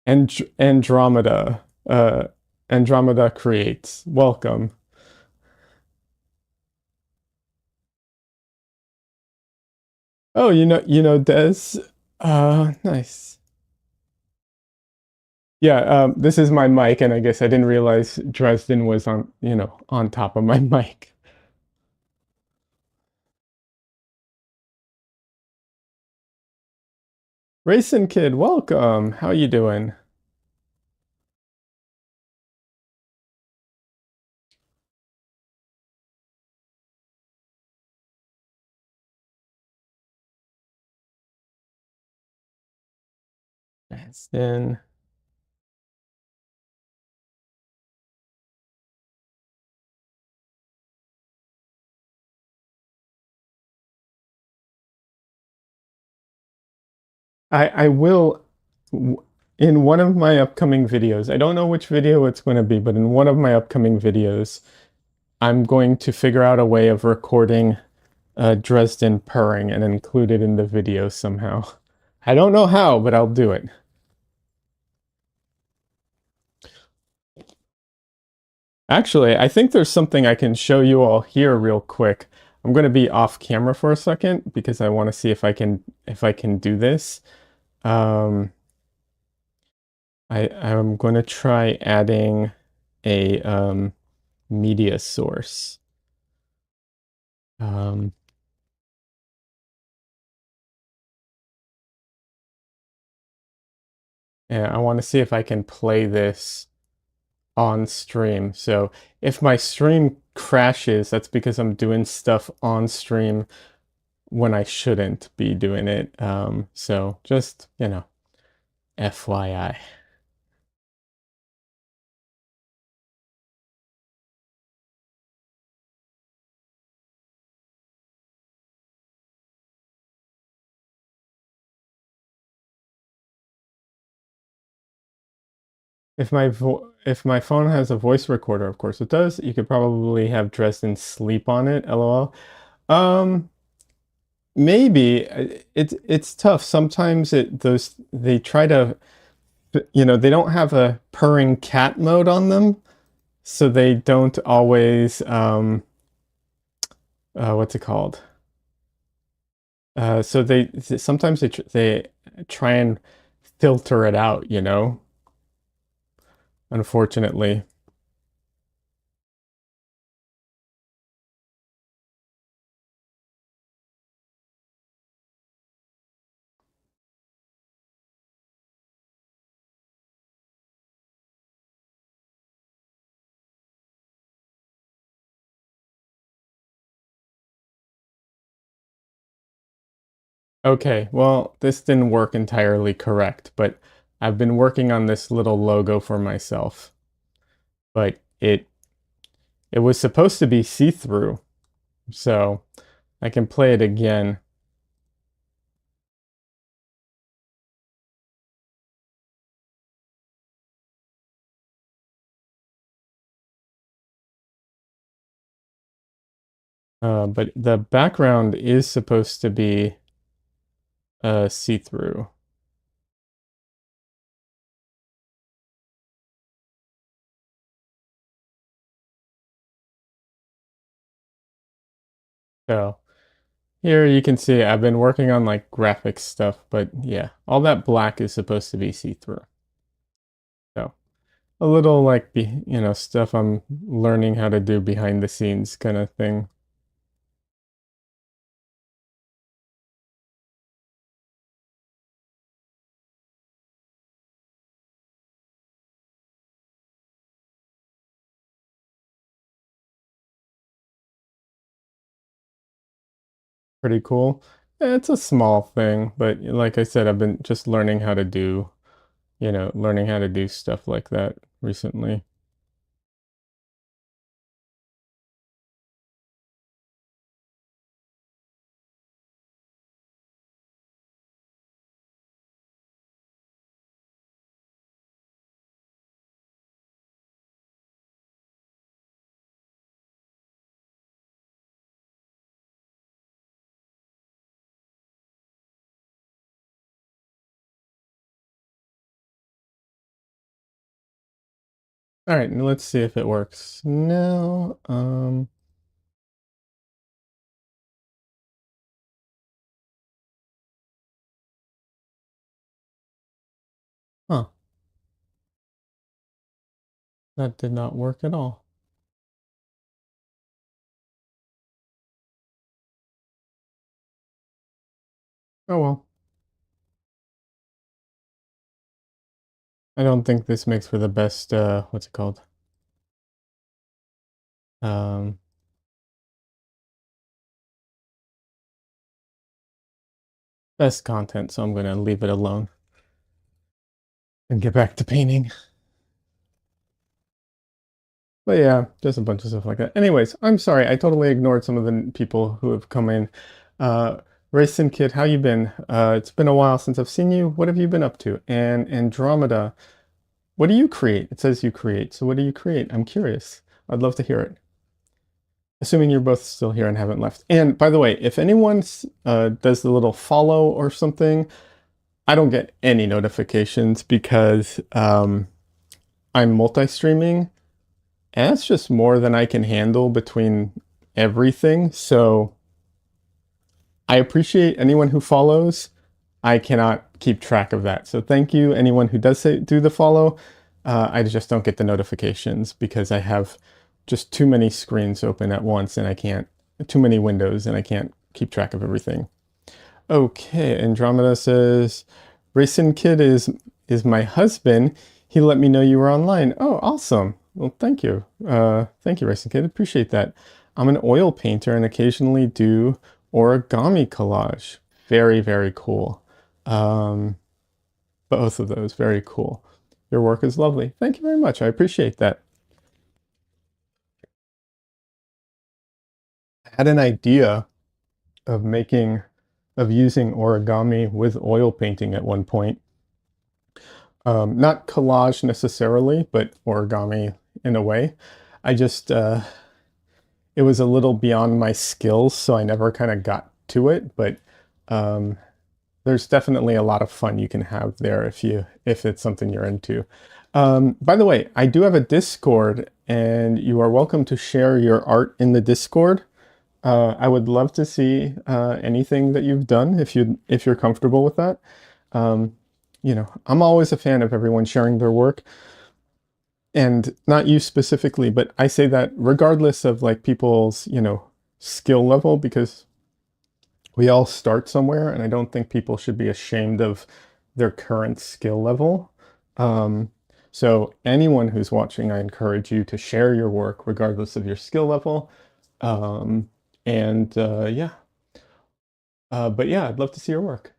Andromeda. Andromeda creates. Welcome. Oh, you know Des. Nice. Yeah, this is my mic, and I guess I didn't realize Dresden was on, on top of my mic. Racing Kid, welcome. How you doing? Dresden. I will in one of my upcoming videos. I don't know which video it's going to be, but in one of my upcoming videos, I'm going to figure out a way of recording Dresden purring and include it in the video somehow. I don't know how, but I'll do it. Actually, I think there's something I can show you all here real quick. I'm going to be off camera for a second because I want to see if I can do this. Um, I'm going to try adding a media source. Um, and I want to see if I can play this on stream. So if my stream crashes, that's because I'm doing stuff on stream when I shouldn't be doing it. So just, FYI. If my phone has a voice recorder, of course it does. You could probably have Dresden sleep on it, LOL. Um, maybe it's tough. Sometimes those they try to they don't have a purring cat mode on them, so they don't always what's it called? So sometimes they try and filter it out, unfortunately. Okay, well, this didn't work entirely correct, but I've been working on this little logo for myself, but it was supposed to be see-through, so I can play it again. But the background is supposed to be see-through. So here you can see I've been working on like graphic stuff, but yeah, all that black is supposed to be see-through. So a little like stuff I'm learning how to do behind the scenes kind of thing. Pretty cool. It's a small thing, but like I said, I've been just learning how to do, learning how to do stuff like that recently. All right, let's see if it works now. Huh. That did not work at all. Oh well. I don't think this makes for the best, what's it called? Um, Best content, so I'm gonna leave it alone and get back to painting. But yeah, just a bunch of stuff like that. Anyways, I'm sorry, I totally ignored some of the people who have come in. Uh, Racing Kid, how you been? It's been a while since I've seen you. What have you been up to? And Andromeda, what do you create? It says you create. So what do you create? I'm curious. I'd love to hear it. Assuming you're both still here and haven't left. And by the way, if anyone does the little follow or something, I don't get any notifications because I'm multi-streaming, and it's just more than I can handle between everything. So I appreciate anyone who follows. I cannot keep track of that. So thank you, anyone who does do the follow. I just don't get the notifications because I have just too many screens open at once and I can't, too many windows and I can't keep track of everything. Okay, Andromeda says, Racing Kid is my husband. He let me know you were online. Oh, awesome. Well, thank you. Thank you, Racing Kid. Appreciate that. I'm an oil painter and occasionally do origami collage. Very, very cool. Um, Both of those, very cool. Your work is lovely. Thank you very much. I appreciate that. I had an idea of using origami with oil painting at one point. Not collage necessarily, but origami in a way. I just, it was a little beyond my skills, so I never kind of got to it, but um, there's definitely a lot of fun you can have there if it's something you're into. By the way, I do have a Discord, and you are welcome to share your art in the Discord. I would love to see anything that you've done if you're comfortable with that. Um, I'm always a fan of everyone sharing their work, and not you specifically, but I say that regardless of like people's, skill level, because we all start somewhere, and I don't think people should be ashamed of their current skill level. Um, so anyone who's watching, I encourage you to share your work regardless of your skill level. Um, and yeah, but yeah, I'd love to see your work.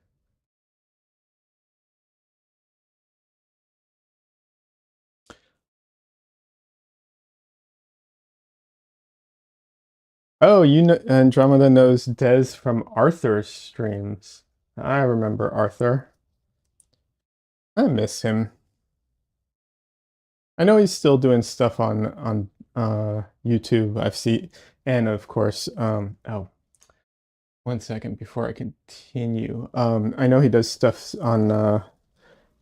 Oh, Andromeda knows Des from Arthur's streams. I remember Arthur. I miss him. I know he's still doing stuff on YouTube. I've seen, and of course, oh, one second before I continue. I know he does stuff on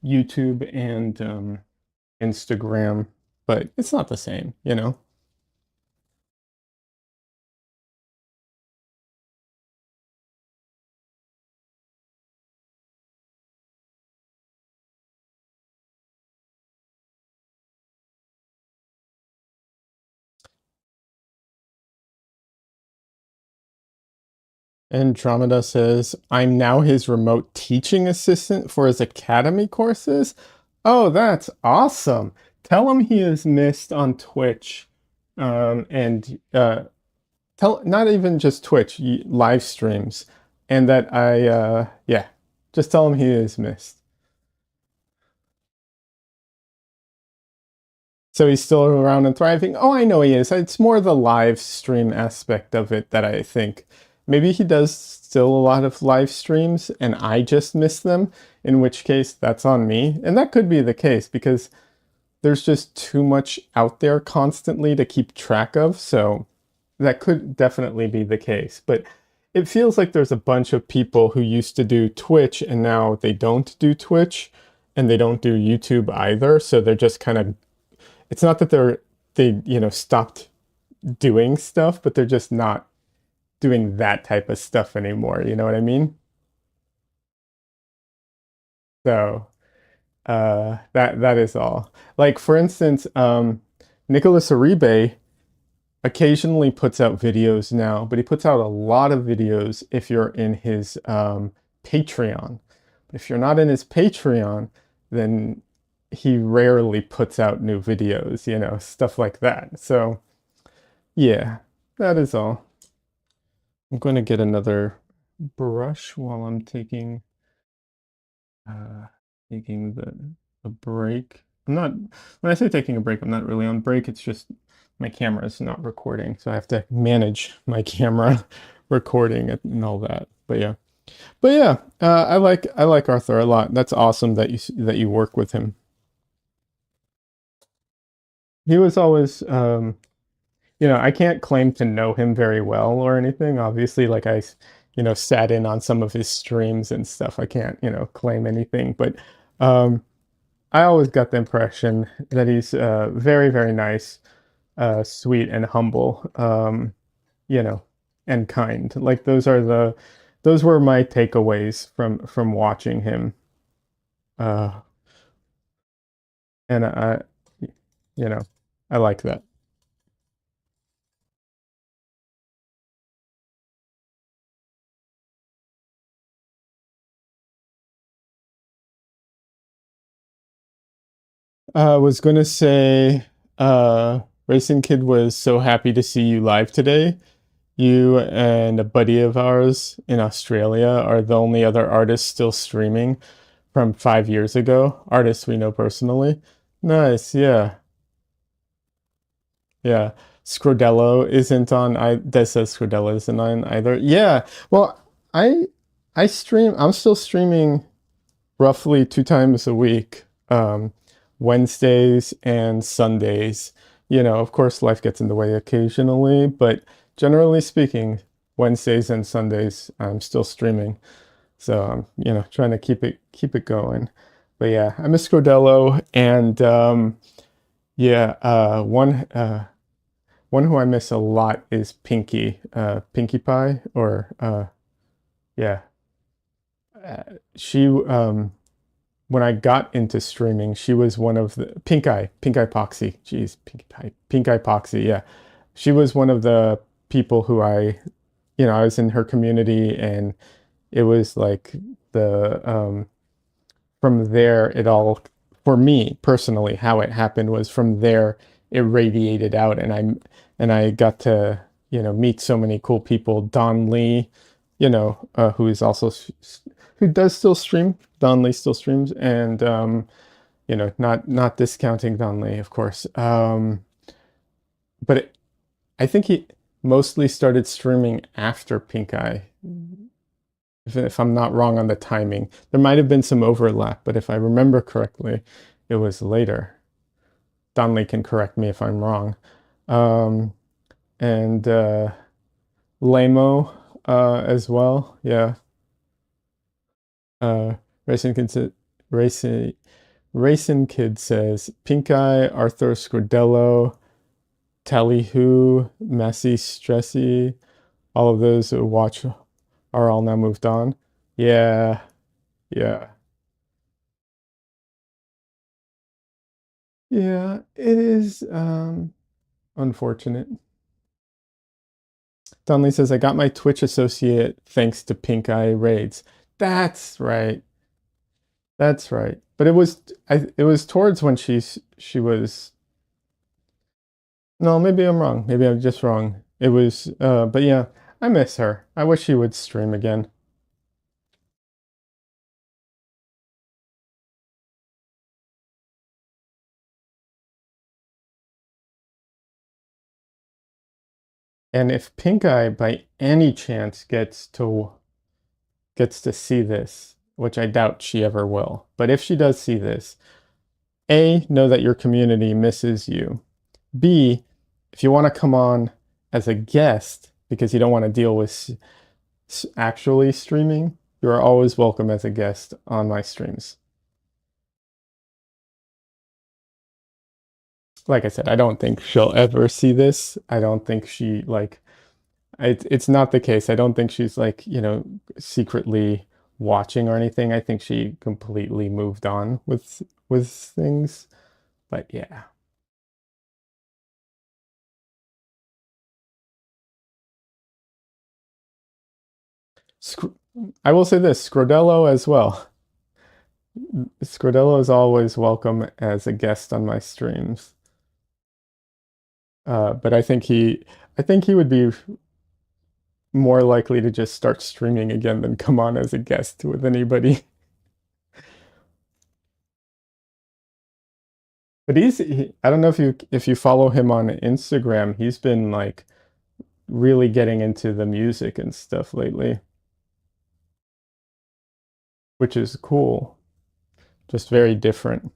YouTube and Instagram, but it's not the same, you know? Andromeda says, I'm now his remote teaching assistant for his academy courses. Oh, that's awesome. Tell him he is missed on Twitch. And tell not even just Twitch, live streams. And that yeah, just tell him he is missed. So he's still around and thriving. Oh, I know he is. It's more the live stream aspect of it that I think. Maybe he does still a lot of live streams and I just miss them, in which case that's on me. And that could be the case because there's just too much out there constantly to keep track of. So that could definitely be the case. But it feels like there's a bunch of people who used to do Twitch and now they don't do Twitch and they don't do YouTube either. So they're just kind of, it's not that they stopped doing stuff, but they're just not doing that type of stuff anymore. You know what I mean? So that is all. Like for instance, Nicholas Uribe occasionally puts out videos now, but he puts out a lot of videos if you're in his Patreon. If you're not in his Patreon, then he rarely puts out new videos, stuff like that. So, yeah, that is all. I'm going to get another brush while I'm uh, taking the break. I'm not, when I say taking a break, I'm not really on break. It's just my camera is not recording. So I have to manage my camera recording and all that. But yeah, I like Arthur a lot. That's awesome that you work with him. He was always, I can't claim to know him very well or anything. Obviously, like sat in on some of his streams and stuff. I can't, claim anything, but um, I always got the impression that he's very, very nice, sweet, and humble, you know, and kind. Like those were my takeaways from watching him, uh, and you know, I like that. I was gonna say, Racing Kid was so happy to see you live today. You and a buddy of ours in Australia are the only other artists still streaming from 5 years ago. Artists we know personally. Nice, yeah, yeah. Scrodello isn't on. That says Scrodello isn't on either. Yeah. Well, I I stream. I'm still streaming roughly 2 times a week, Wednesdays and Sundays. Of course, life gets in the way occasionally, but generally speaking, Wednesdays and Sundays, I'm still streaming. So I'm, trying to keep it going. But yeah, I miss Scordello, and yeah, one who I miss a lot is Pinkie, Pinkie Pie, or yeah, she when I got into streaming, she was one of the Pink Eye Poxy. Jeez, Pink Eye Poxy. Yeah, she was one of the people who I was in her community, and it was like the from there it all for me personally how it happened was from there it radiated out, and I got to meet so many cool people. Don Lee, who is also who does still stream. Don Lee still streams, and not discounting Don Lee, of course. But I think he mostly started streaming after Pink Eye, if I'm not wrong on the timing. There might have been some overlap, but if I remember correctly, it was later. Don Lee can correct me if I'm wrong. Um, and Lamo as well. Yeah. Uh, Racing Kid, Racing Racing Kid says Pink Eye, Arthur Scordello, Tallyhoo, Messy, Stressy, all of those who watch are all now moved on. Yeah, yeah, yeah. It is unfortunate. Donnelly says I got my Twitch associate thanks to Pink Eye raids. That's right. That's right. But it was towards when she was. No, maybe I'm wrong. Maybe I'm just wrong. It was but yeah, I miss her. I wish she would stream again. And if Pink Eye by any chance gets to see this, which I doubt she ever will, but if she does see this, A, know that your community misses you. B, if you want to come on as a guest because you don't want to deal with actually streaming, you are always welcome as a guest on my streams. Like I said, I don't think she'll ever see this. I don't think she like it's not the case. I don't think she's like, secretly watching or anything. I think she completely moved on with things. But yeah. I will say this, Scrodello as well. Scrodello is always welcome as a guest on my streams. But I think he would be more likely to just start streaming again than come on as a guest with anybody. But I don't know if you follow him on Instagram, he's been like really getting into the music and stuff lately, which is cool. Just very different.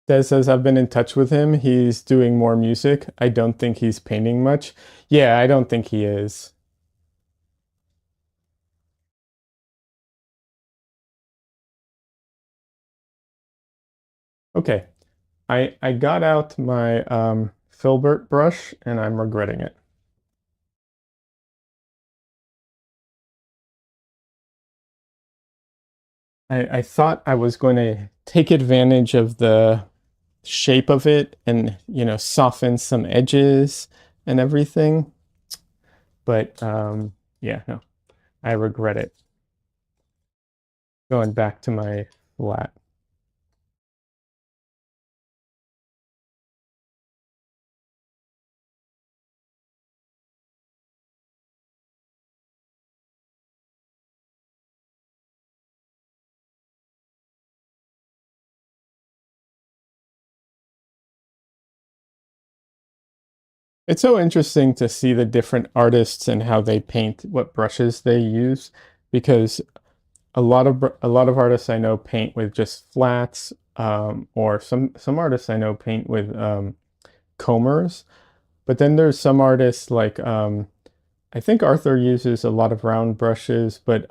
Des says I've been in touch with him. He's doing more music. I don't think he's painting much. Yeah, I don't think he is. Okay. I got out my filbert brush and I'm regretting it. I thought I was going to take advantage of the shape of it and, soften some edges and everything. But yeah, no, I regret it. Going back to my flat. It's so interesting to see the different artists and how they paint, what brushes they use, because a lot of artists I know paint with just flats, or some artists I know paint with combers. But then there's some artists like I think Arthur uses a lot of round brushes, but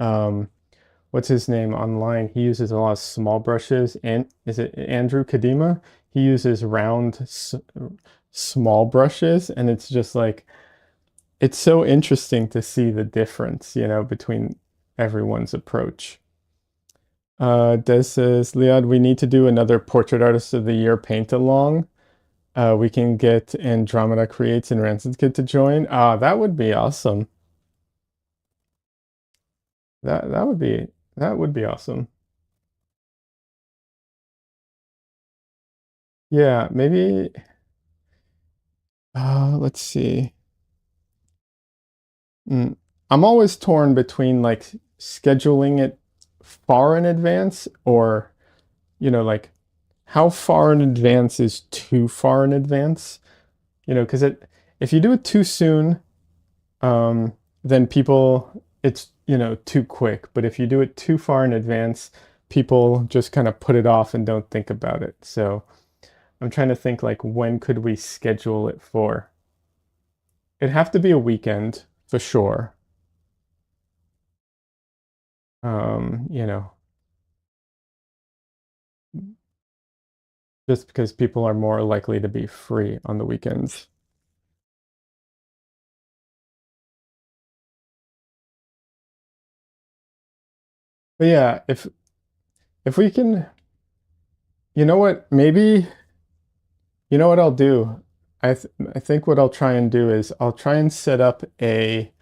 what's his name online? He uses a lot of small brushes. And is it Andrew Kadima? He uses small brushes, and it's just like it's so interesting to see the difference, between everyone's approach. Des says, Leon, we need to do another Portrait Artist of the Year paint along. We can get Andromeda Creates and Rancid Kid to join. That would be awesome. That would be awesome. Yeah, maybe let's see. Mm, I'm always torn between like scheduling it far in advance or, like how far in advance is too far in advance? Because if you do it too soon, um, then people, it's, too quick. But if you do it too far in advance, people just kind of put it off and don't think about it. So I'm trying to think like when could we schedule it for? It'd have to be a weekend for sure. Um, you know, just because people are more likely to be free on the weekends. But yeah, if we can, you know what, maybe you know what I'll do? I think what I'll try and do is I'll try and set up a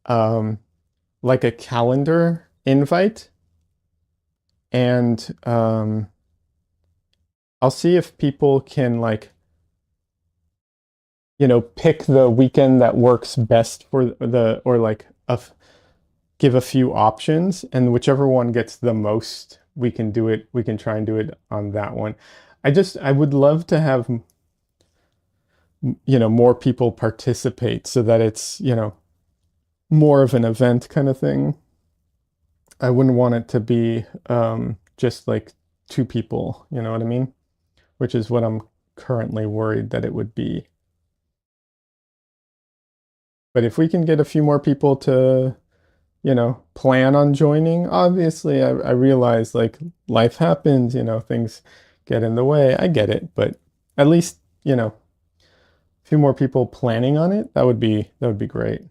um like a calendar invite and I'll see if people can like, pick the weekend that works best for the or like give a few options and whichever one gets the most, we can try and do it on that one. I would love to have, more people participate so that it's, more of an event kind of thing. I wouldn't want it to be just like two people, you know what I mean? Which is what I'm currently worried that it would be. But if we can get a few more people to, plan on joining, obviously I realize like life happens, things get in the way. I get it, but at least, a few more people planning on it, that would be great.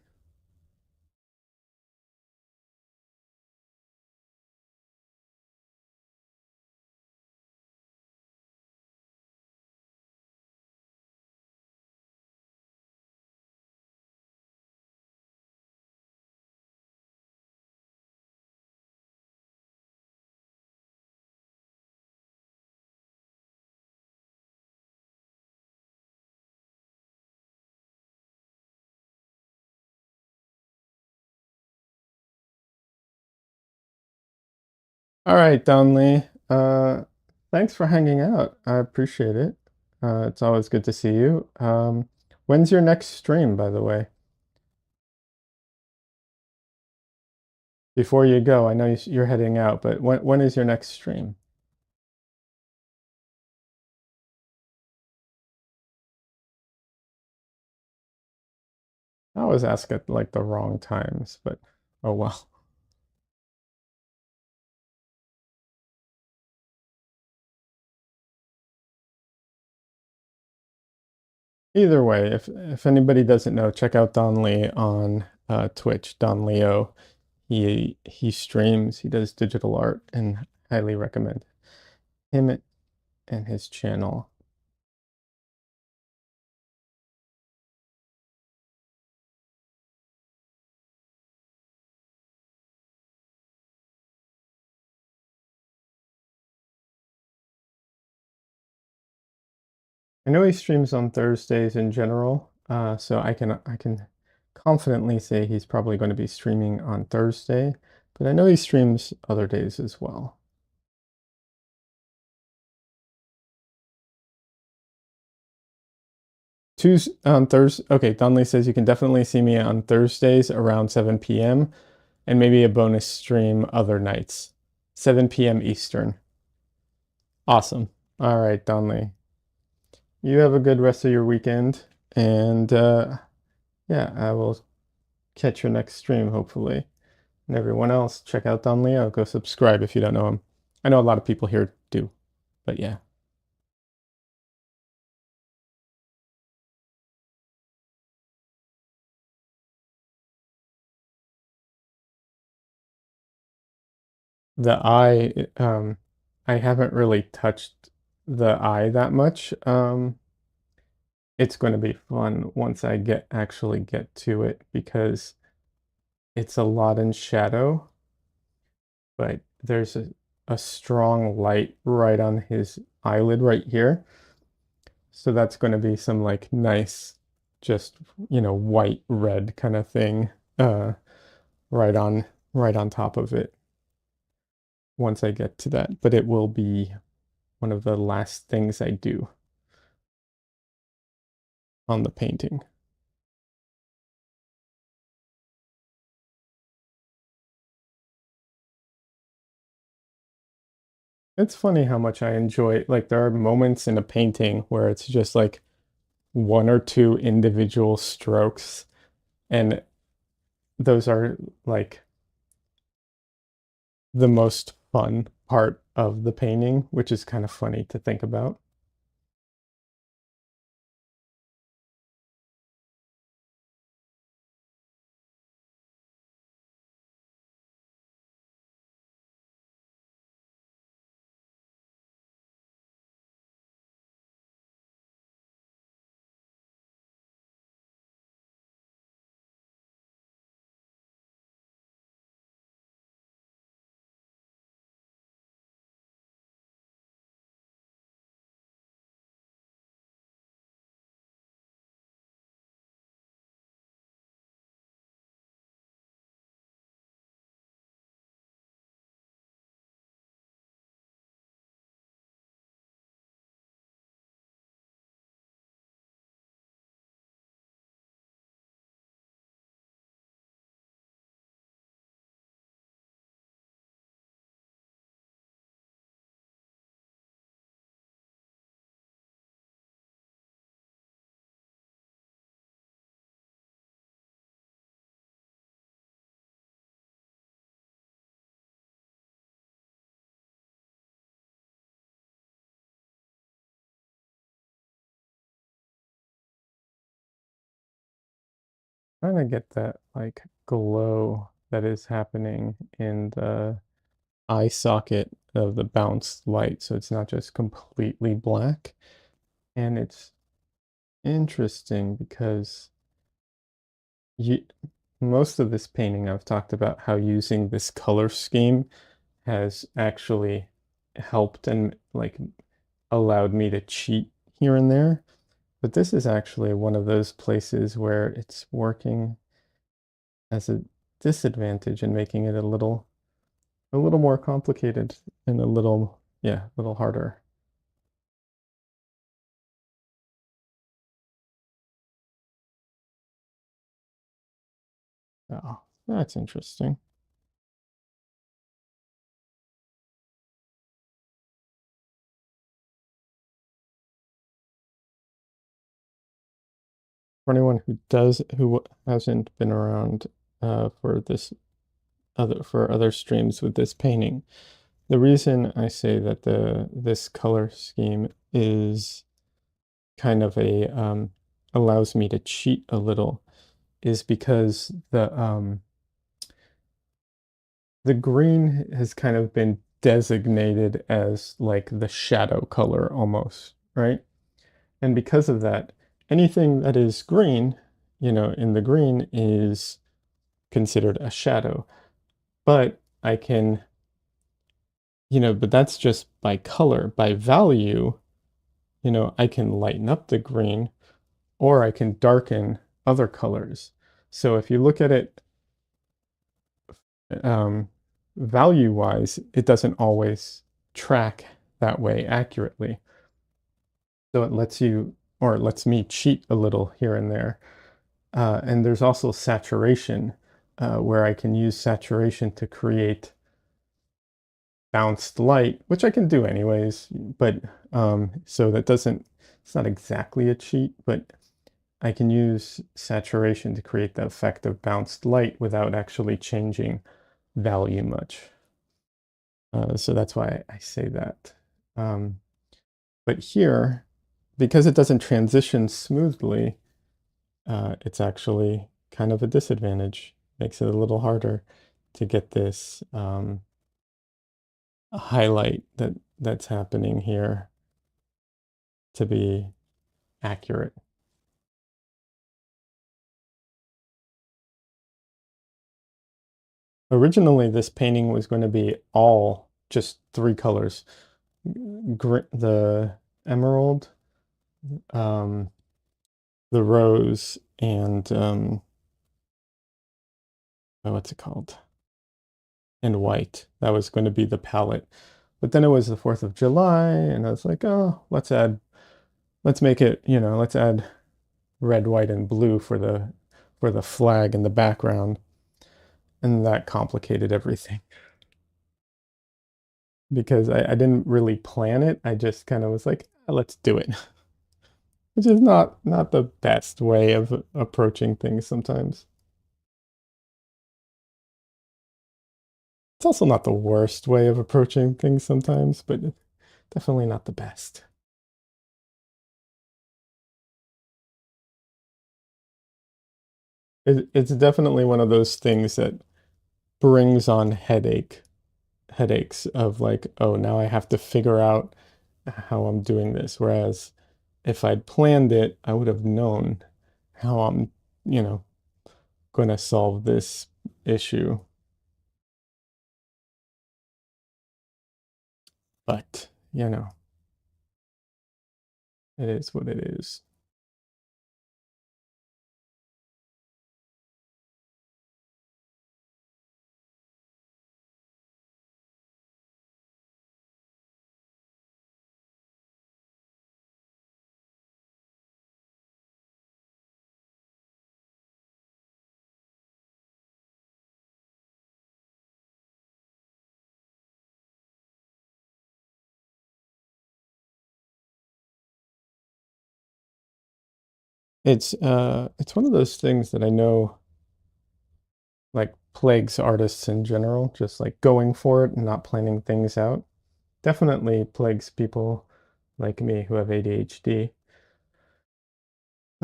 All right, Donley. Thanks for hanging out. I appreciate it. It's always good to see you. When's your next stream, by the way? Before you go, I know you're heading out, but when is your next stream? I always ask at like the wrong times, but oh well. Either way, if anybody doesn't know, check out Don Lee on Twitch, Don Leo. He streams, he does digital art, and highly recommend him and his channel. I know he streams on Thursdays in general, so I can confidently say he's probably going to be streaming on Thursday, but I know he streams other days as well. Tuesday on Thursday. Okay, Donley says you can definitely see me on Thursdays around 7 p.m. and maybe a bonus stream other nights, 7 p.m. Eastern. Awesome. All right, Donley. You have a good rest of your weekend, and yeah, I will catch your next stream hopefully. And everyone else, check out Don Leo. Go subscribe if you don't know him. I know a lot of people here do, but yeah. The eye, I haven't really touched the eye that much. It's going to be fun once I actually get to it because it's a lot in shadow, but there's a strong light right on his eyelid right here. So that's going to be some like nice, just, white red kind of thing, right on right on top of it once I get to that. But it will be one of the last things I do on the painting. It's funny how much I enjoy, like there are moments in a painting where it's just like one or two individual strokes, and those are like the most fun part of the painting, which is kind of funny to think about. Trying to get that like glow that is happening in the eye socket of the bounced light, so it's not just completely black. And it's interesting because you, most of this painting I've talked about how using this color scheme has actually helped and like allowed me to cheat here and there. But this is actually one of those places where it's working as a disadvantage and making it a little a little more complicated and a little, yeah, a little harder. Oh, that's interesting. For anyone who hasn't been around for this for other streams with this painting, the reason I say that this color scheme is kind of a allows me to cheat a little is because the green has kind of been designated as like the shadow color almost, right? And because of that, anything that is green, in the green is considered a shadow. But I can, but that's just by color. By value, I can lighten up the green or I can darken other colors. So if you look at it um, value-wise, it doesn't always track that way accurately. So it lets you, or it lets me cheat a little here and there. And there's also saturation, where I can use saturation to create bounced light, which I can do anyways, but so that doesn't, it's not exactly a cheat, but I can use saturation to create the effect of bounced light without actually changing value much. So that's why I say that. Um, but here, because it doesn't transition smoothly, it's actually kind of a disadvantage. Makes it a little harder to get this highlight that's happening here to be accurate. Originally, this painting was going to be all just three colors. The emerald, um, the rose, and oh, what's it called? And white. That was going to be the palette. But then it was the 4th of July, and I was like, oh, let's make it, let's add red, white, and blue for the flag in the background. And that complicated everything because I didn't really plan it. I just kind of was like, let's do it. Which is not the best way of approaching things sometimes. It's also not the worst way of approaching things sometimes, but definitely not the best. It's definitely one of those things that brings on headaches of like, oh, now I have to figure out how I'm doing this. Whereas if I'd planned it, I would have known how I'm, you know, going to solve this issue. But, it is what it is. It's one of those things that I know like plagues artists in general, just like going for it and not planning things out. Definitely plagues people like me who have ADHD.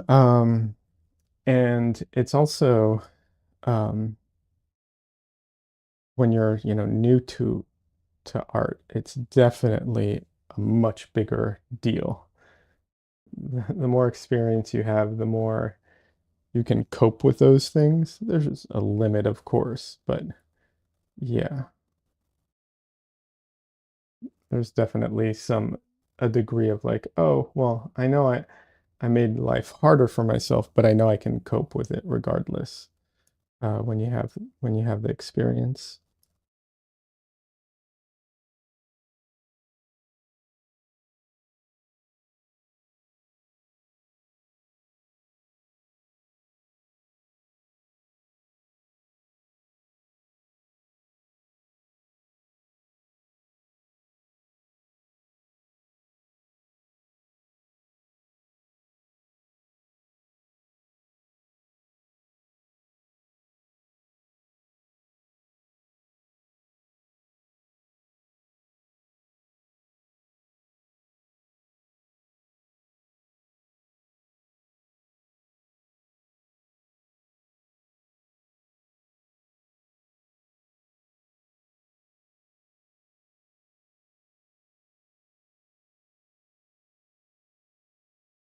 Um, and it's also um, when you're, new to art, it's definitely a much bigger deal. The more experience you have, the more you can cope with those things. There's a limit, of course, but yeah, there's definitely a degree of like, oh, well, I know I made life harder for myself, but I know I can cope with it regardless. When you have the experience.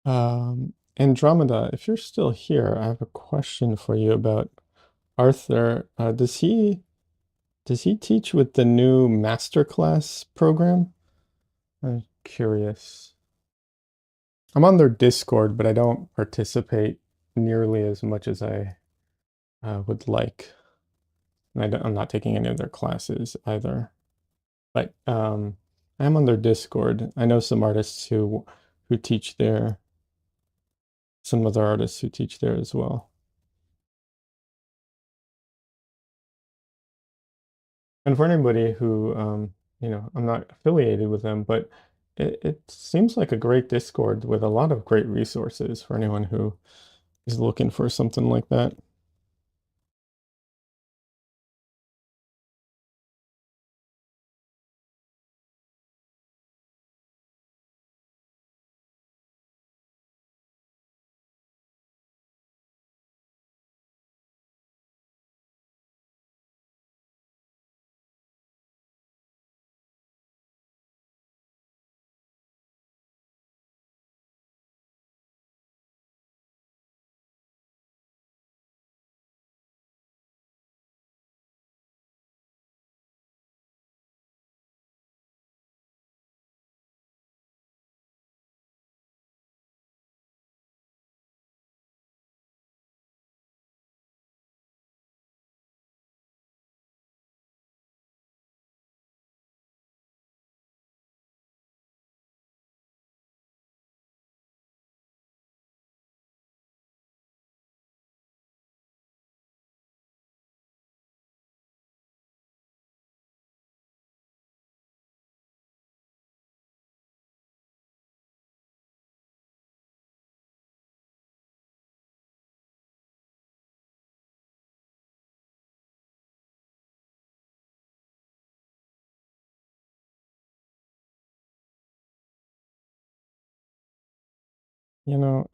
Andromeda, if you're still here, I have a question for you about Arthur. Does he teach with the new masterclass program? I'm curious. I'm on their Discord, but I don't participate nearly as much as I would like. And I'm not taking any of their classes either. But I am on their Discord. I know some artists who teach there, some other artists who teach there as well. And for anybody who, I'm not affiliated with them, but it seems like a great Discord with a lot of great resources for anyone who is looking for something like that. You know,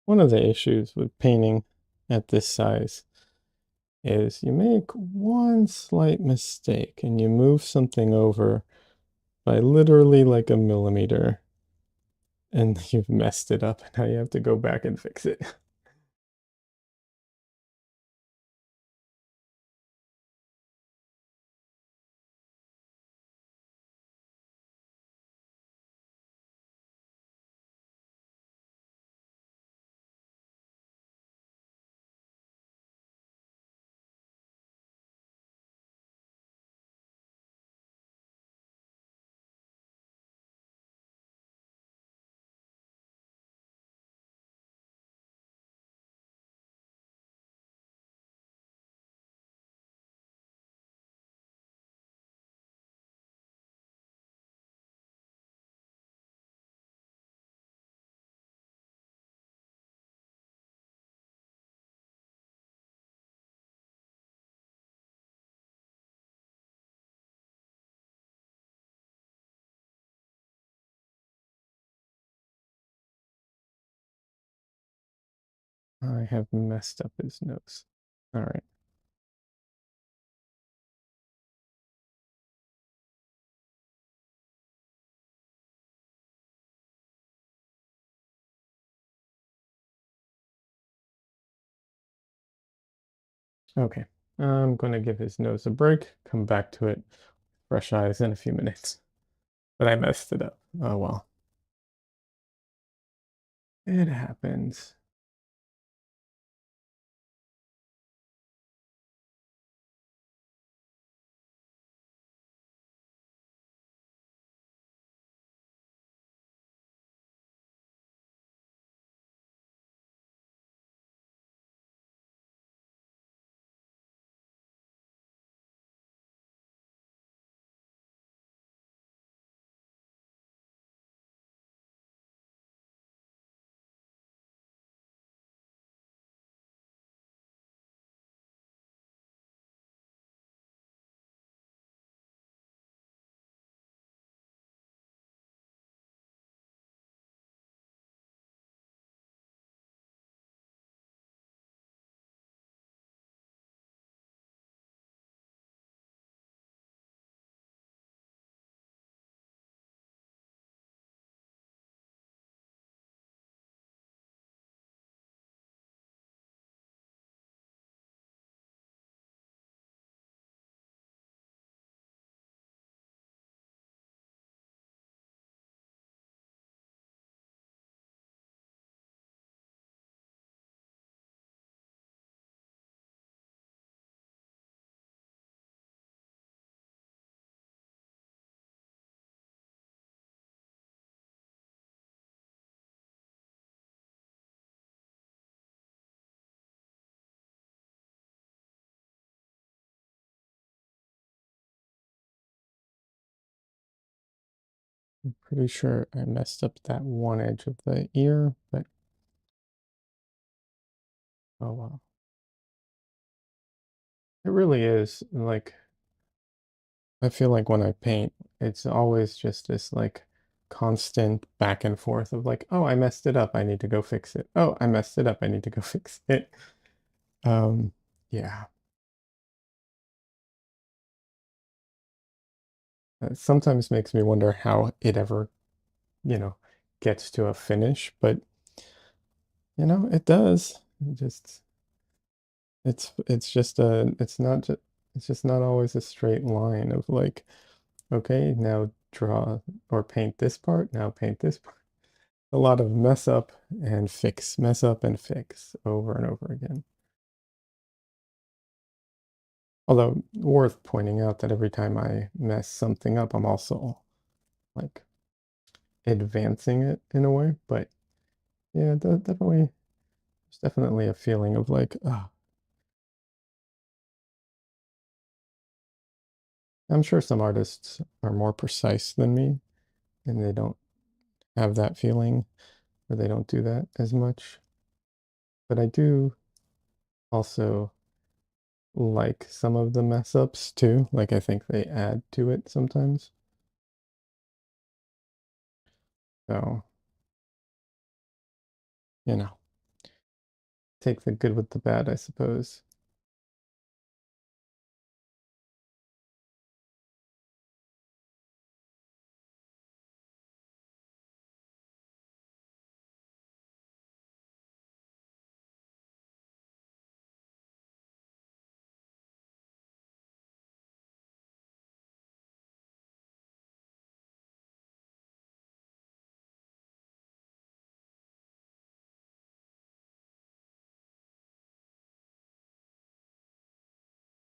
one of the issues with painting at this size is you make one slight mistake and you move something over by literally like a millimeter and you've messed it up and now you have to go back and fix it. I have messed up his nose. All right. Okay. I'm going to give his nose a break, come back to it, fresh eyes in a few minutes. But I messed it up. Oh well. It happens. I'm pretty sure I messed up that one edge of the ear, but oh well. It really is like I feel like when I paint, it's always just this like constant back and forth of like, oh, I messed it up. I need to go fix it. Oh, I messed it up. I need to go fix it. Um, yeah. It sometimes makes me wonder how it ever, you know, gets to a finish, but it does. It just it's just a it's not just it's just not always a straight line of like, okay, now draw or paint this part, now paint this part. A lot of mess up and fix over and over again. Although worth pointing out that every time I mess something up, I'm also like advancing it in a way. But yeah, definitely, there's definitely a feeling of like, I'm sure some artists are more precise than me and they don't have that feeling or they don't do that as much. But I do also like some of the mess ups too. Like I think they add to it sometimes. So, you know, take the good with the bad, I suppose.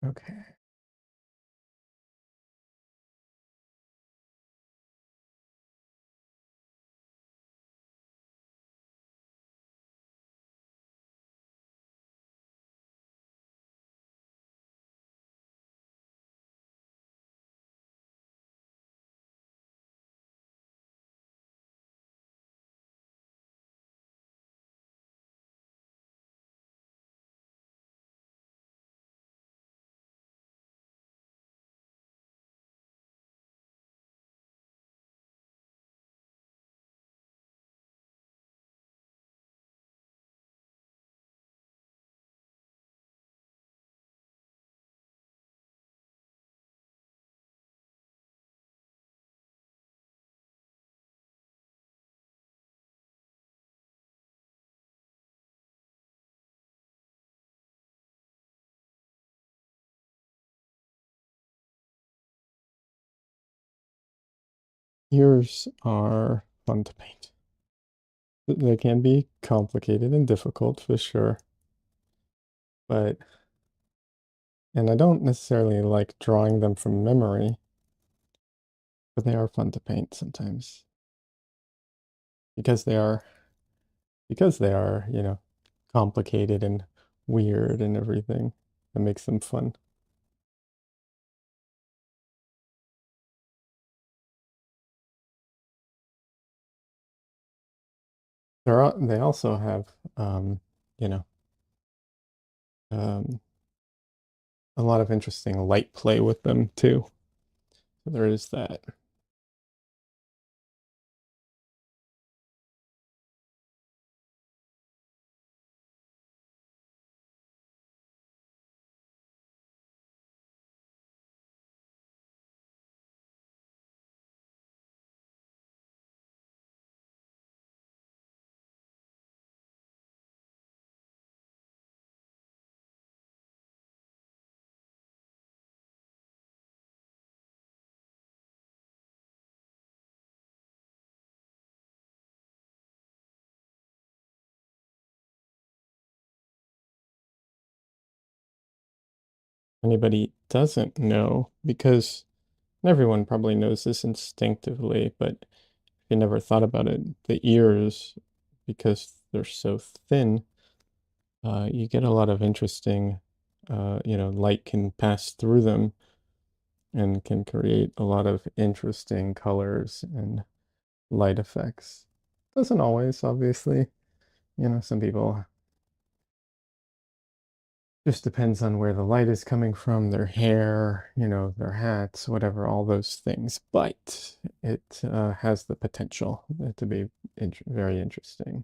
Okay. Ears are fun to paint. They can be complicated and difficult for sure, but and I don't necessarily like drawing them from memory, but they are fun to paint sometimes because they are complicated and weird and everything. That makes them fun. They also have you know, um a lot of interesting light play with them too. So there is that. Anybody doesn't know because everyone probably knows this instinctively, but you never thought about it. The ears, because they're so thin, you get a lot of interesting, light can pass through them and can create a lot of interesting colors and light effects. Doesn't always, obviously. Some people just depends on where the light is coming from, their hair, their hats, whatever, all those things. But it has the potential to be very interesting.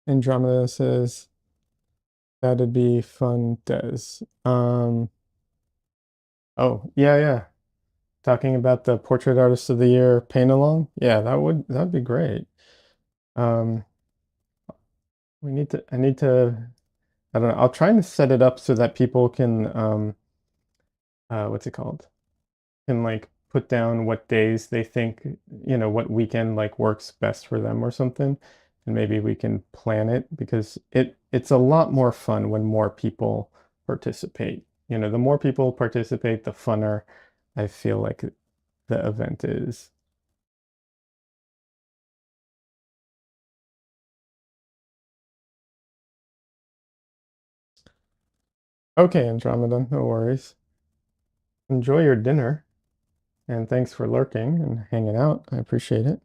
Andromeda says that'd be fun, Des. Oh, yeah, yeah. Talking about the Portrait Artist of the Year paint along. Yeah, that'd be great. Um, I need to, I don't know. I'll try and set it up so that people can, what's it called? Can like put down what days they think, what weekend like works best for them or something. And maybe we can plan it because it's a lot more fun when more people participate. The more people participate, the funner I feel like the event is. Okay, Andromeda, no worries. Enjoy your dinner, and thanks for lurking and hanging out. I appreciate it.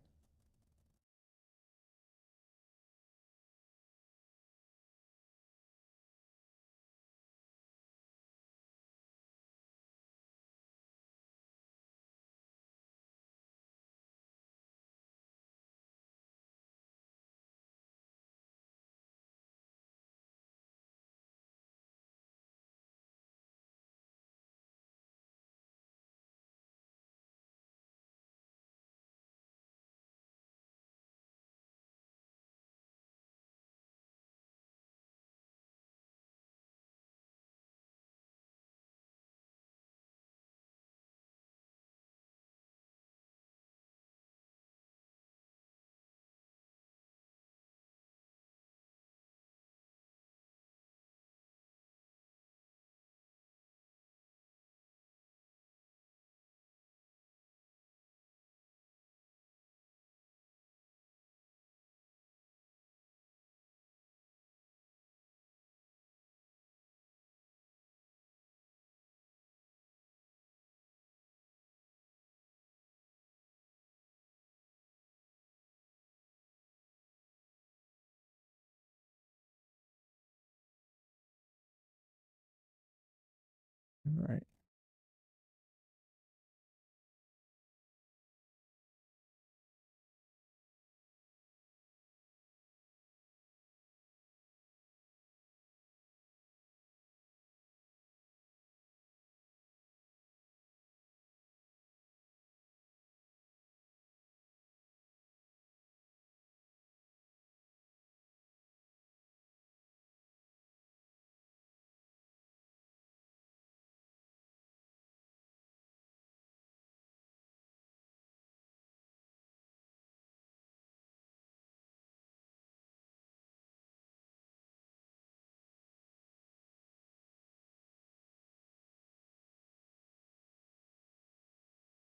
All right.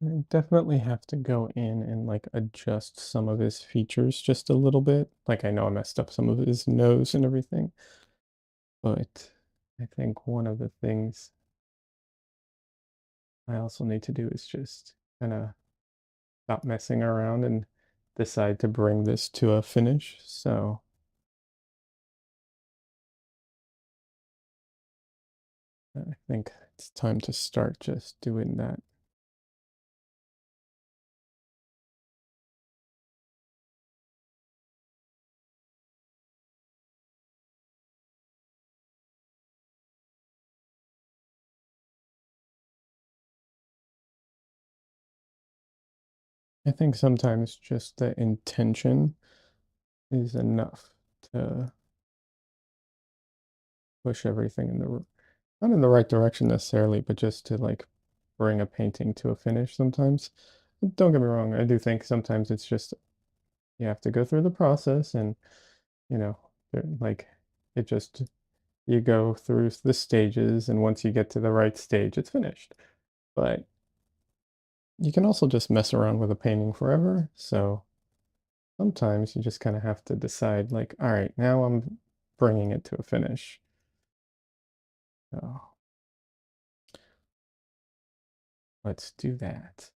I definitely have to go in and like adjust some of his features just a little bit. Like I know I messed up some of his nose and everything, but I think one of the things I also need to do is just kind of stop messing around and decide to bring this to a finish. So I think it's time to start just doing that. I think sometimes just the intention is enough to push everything in the not in the right direction necessarily, but just to like bring a painting to a finish sometimes. Don't get me wrong, I do think sometimes it's just you have to go through the process and, you know, like it just you go through the stages, and once you get to the right stage, it's finished. But you can also just mess around with a painting forever. So sometimes you just kind of have to decide, like, all right, now I'm bringing it to a finish. So let's do that.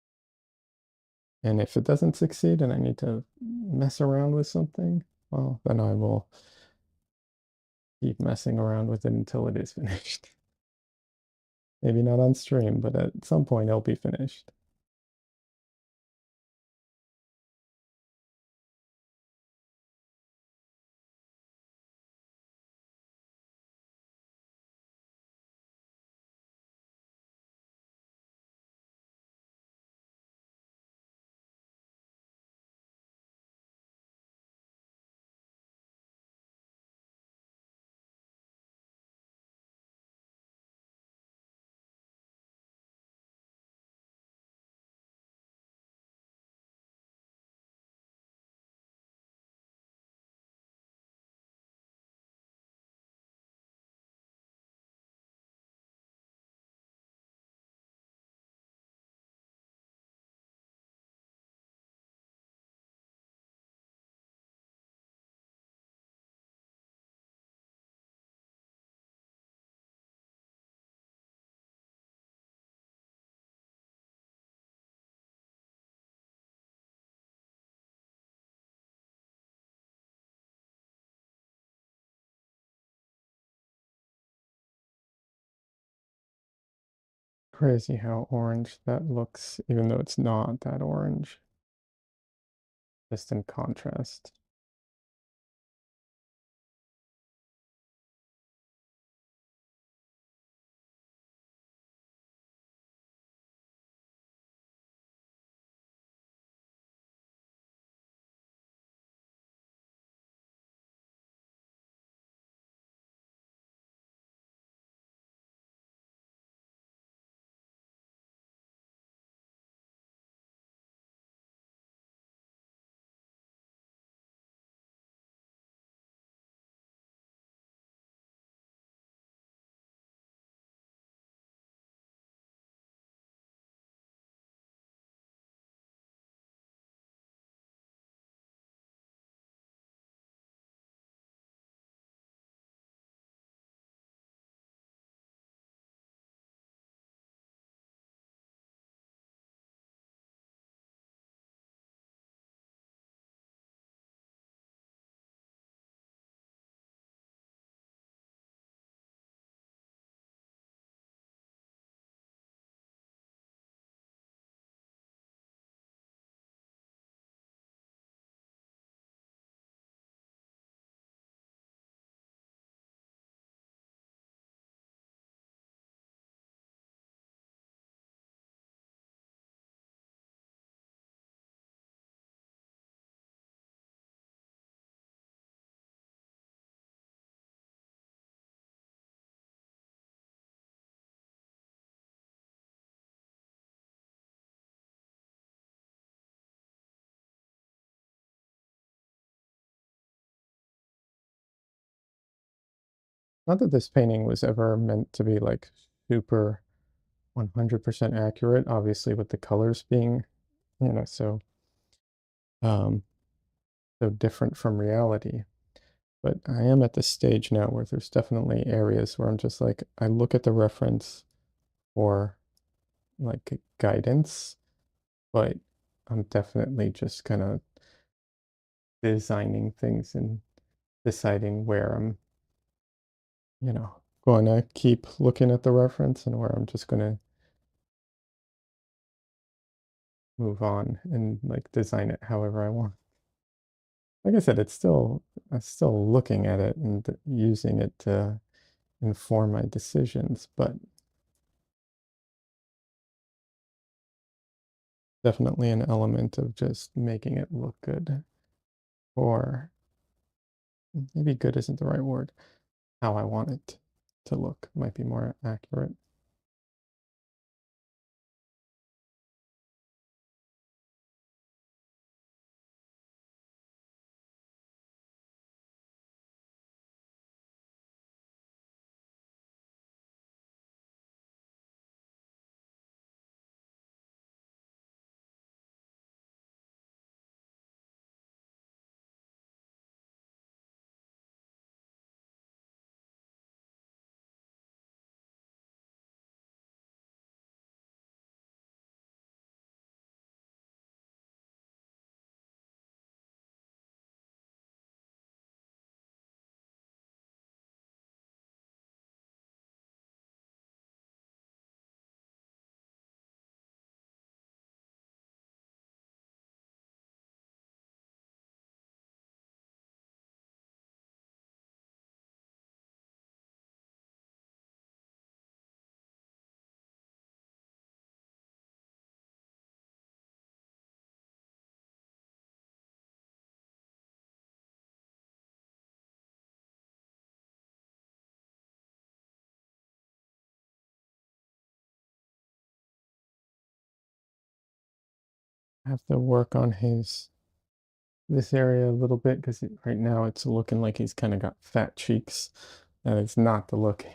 And if it doesn't succeed and I need to mess around with something, well, then I will keep messing around with it until it is finished. Maybe not on stream, but at some point it'll be finished. Crazy how orange that looks, even though it's not that orange, just in contrast. Not that this painting was ever meant to be like super 100% accurate, obviously with the colors being, so um so different from reality. But I am at this stage now where there's definitely areas where I'm just like, I look at the reference for like guidance, but I'm definitely just kind of designing things and deciding where I'm, you know, going to keep looking at the reference and where I'm just going to move on and like design it however I want. Like I said, I'm still looking at it and using it to inform my decisions, but definitely an element of just making it look good, or maybe good isn't the right word. How I want it to look might be more accurate. I have to work on this area a little bit because right now it's looking like he's kind of got fat cheeks. And it's not the look,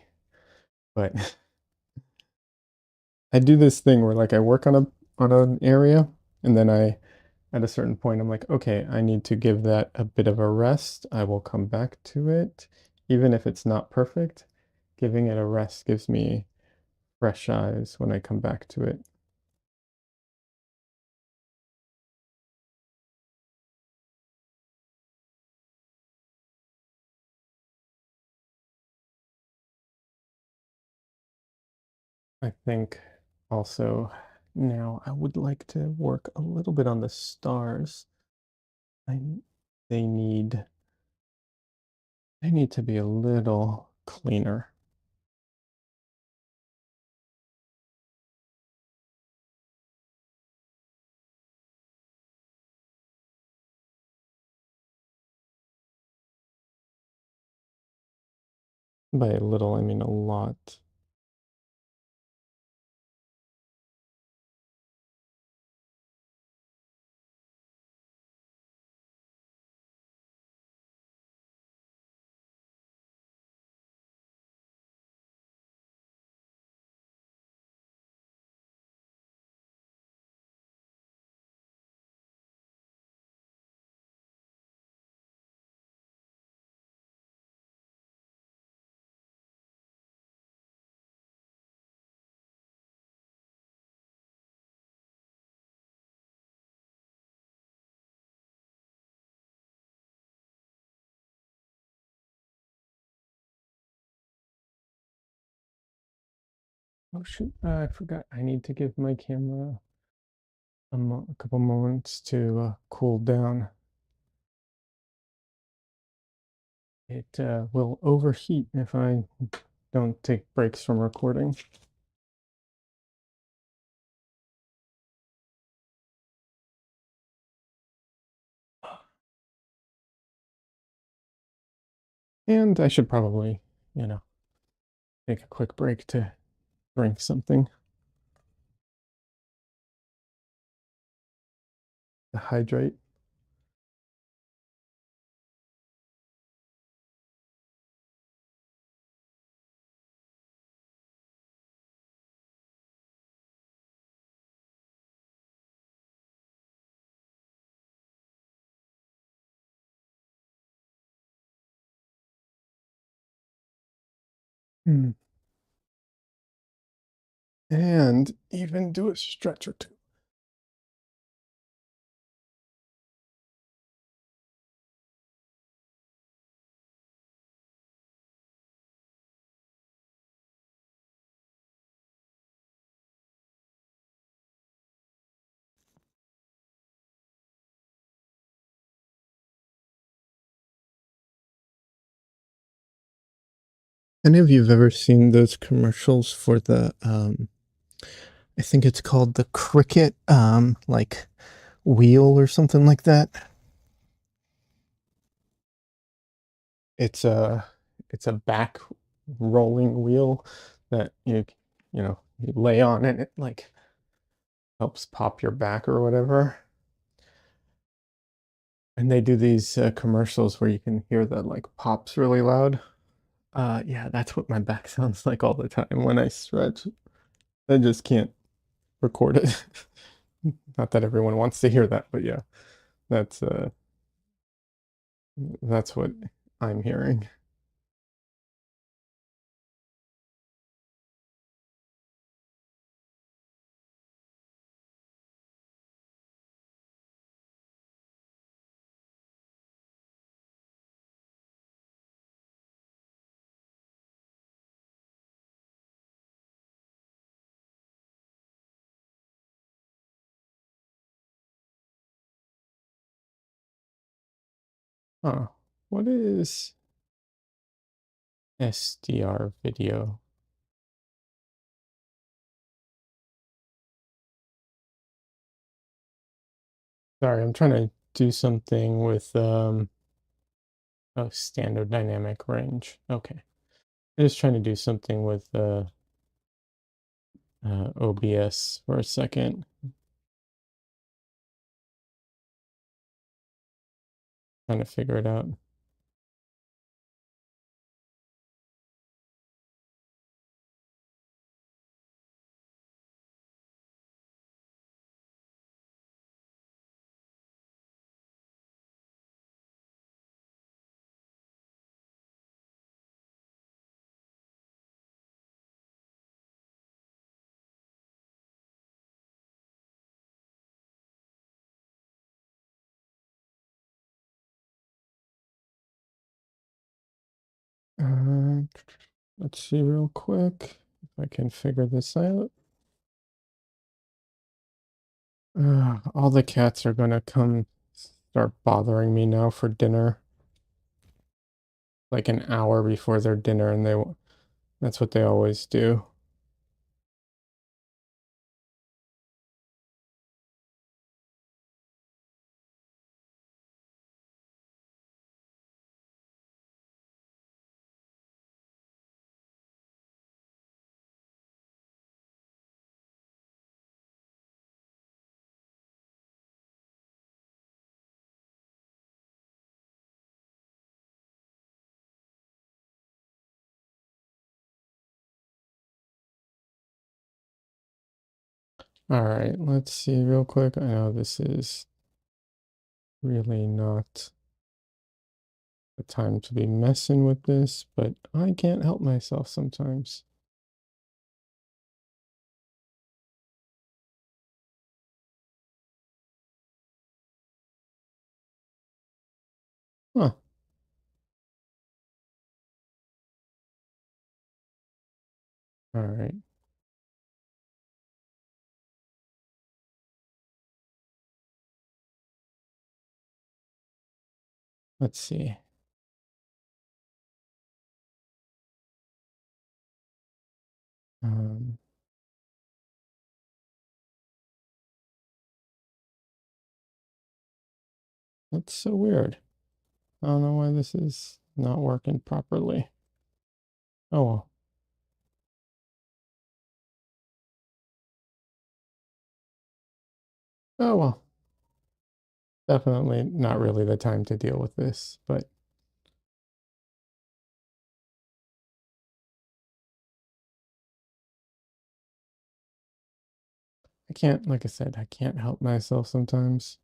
but I do this thing where like I work on an area and then I at a certain point I'm like, okay, I need to give that a bit of a rest. I will come back to it even if it's not perfect. Giving it a rest gives me fresh eyes when I come back to it. I think also now I would like to work a little bit on the stars. I they need they need to be a little cleaner. By a little, I mean a lot. Oh shoot, I forgot. I need to give my camera a couple moments to cool down. It will overheat if I don't take breaks from recording. And I should probably, you know, take a quick break to drink something to hydrate. Hmm. And even do a stretch or two. Any of you have ever seen those commercials for the I think it's called the Cricket like wheel or something like that? It's a it's a back rolling wheel that you lay on and it like helps pop your back or whatever. And they do these commercials where you can hear that like pops really loud. Yeah, that's what my back sounds like all the time when I stretch. I just can't record it. Not that everyone wants to hear that, but yeah, that's uh that's what I'm hearing. Huh. What is SDR video? Sorry, I'm trying to do something with oh, standard dynamic range. Okay. I'm just trying to do something with OBS for a second. trying to figure it out. Uh, let's see real quick if I can figure this out. All the cats are gonna come start bothering me now for dinner, like an hour before their dinner, and that's what they always do. All right, let's see real quick. I know this is really not the time to be messing with this, but I can't help myself sometimes. Huh. All right. Let's see. Um, that's so weird. I don't know why this is not working properly. Oh well. Oh well. Definitely not really the time to deal with this, but I can't, like I said, I can't help myself sometimes.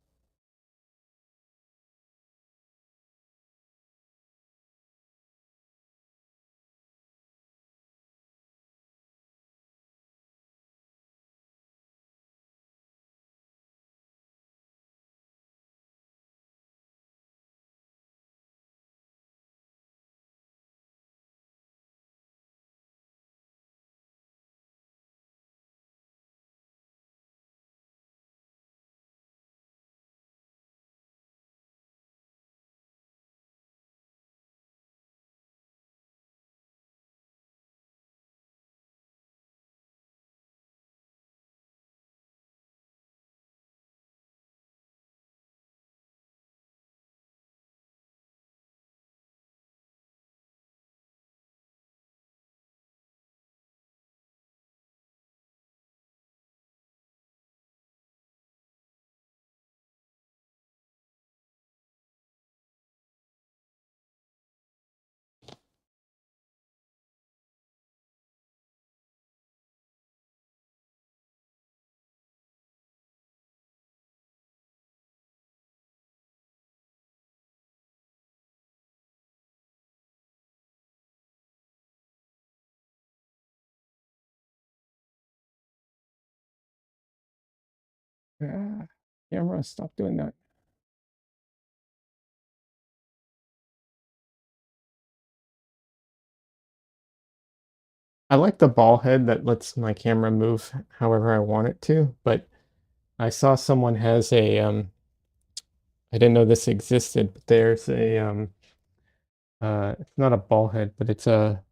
Ah, camera, stop doing that. I like the ball head that lets my camera move however I want it to, but I saw someone has I didn't know this existed, but there's it's not a ball head, but it's a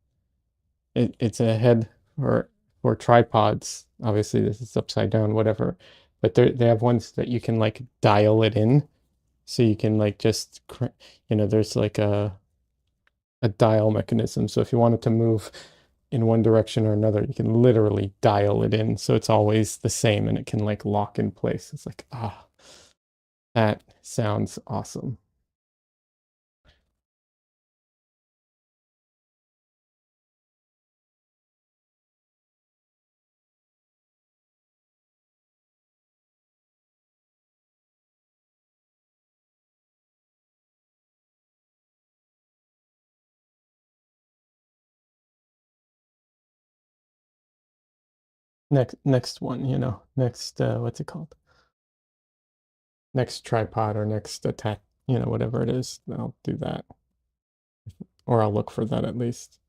head for tripods. Obviously, this is upside down, whatever. But they have ones that you can like dial it in, so you can like just there's like a dial mechanism. So if you want it to move in one direction or another, you can literally dial it in, so it's always the same, and it can like lock in place. It's like that sounds awesome. next one, next what's it called? Next tripod or next attack, whatever it is, I'll do that. Or I'll look for that at least.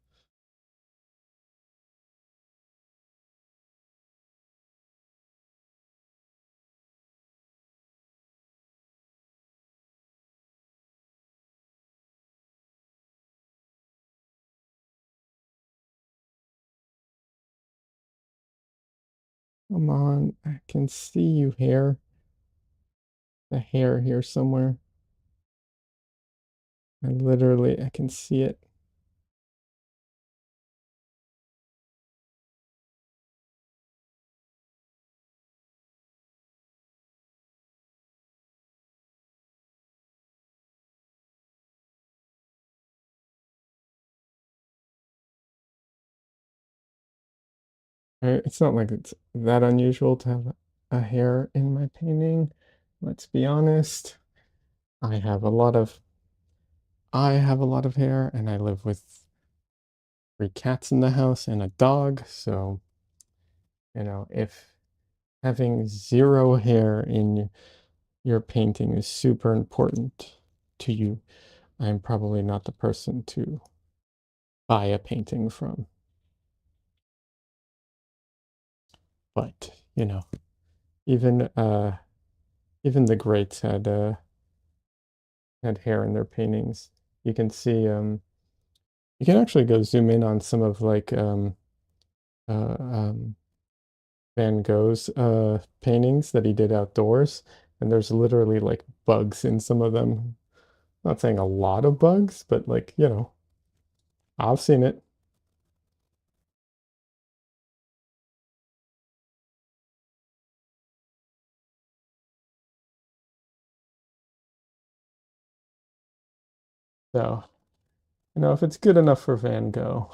Come on, I can see you hair. The hair here somewhere. I can see it. It's not like it's that unusual to have a hair in my painting. Let's be honest. I have a lot of I have a lot of hair, and I live with 3 cats in the house and a dog, so if having zero hair in your painting is super important to you, I'm probably not the person to buy a painting from. But, even even the greats had hair in their paintings. You can see you can actually go zoom in on some of like uh, um, Van Gogh's paintings that he did outdoors, and there's literally like bugs in some of them. Not saying a lot of bugs, but like, I've seen it. So, if it's good enough for Van Gogh.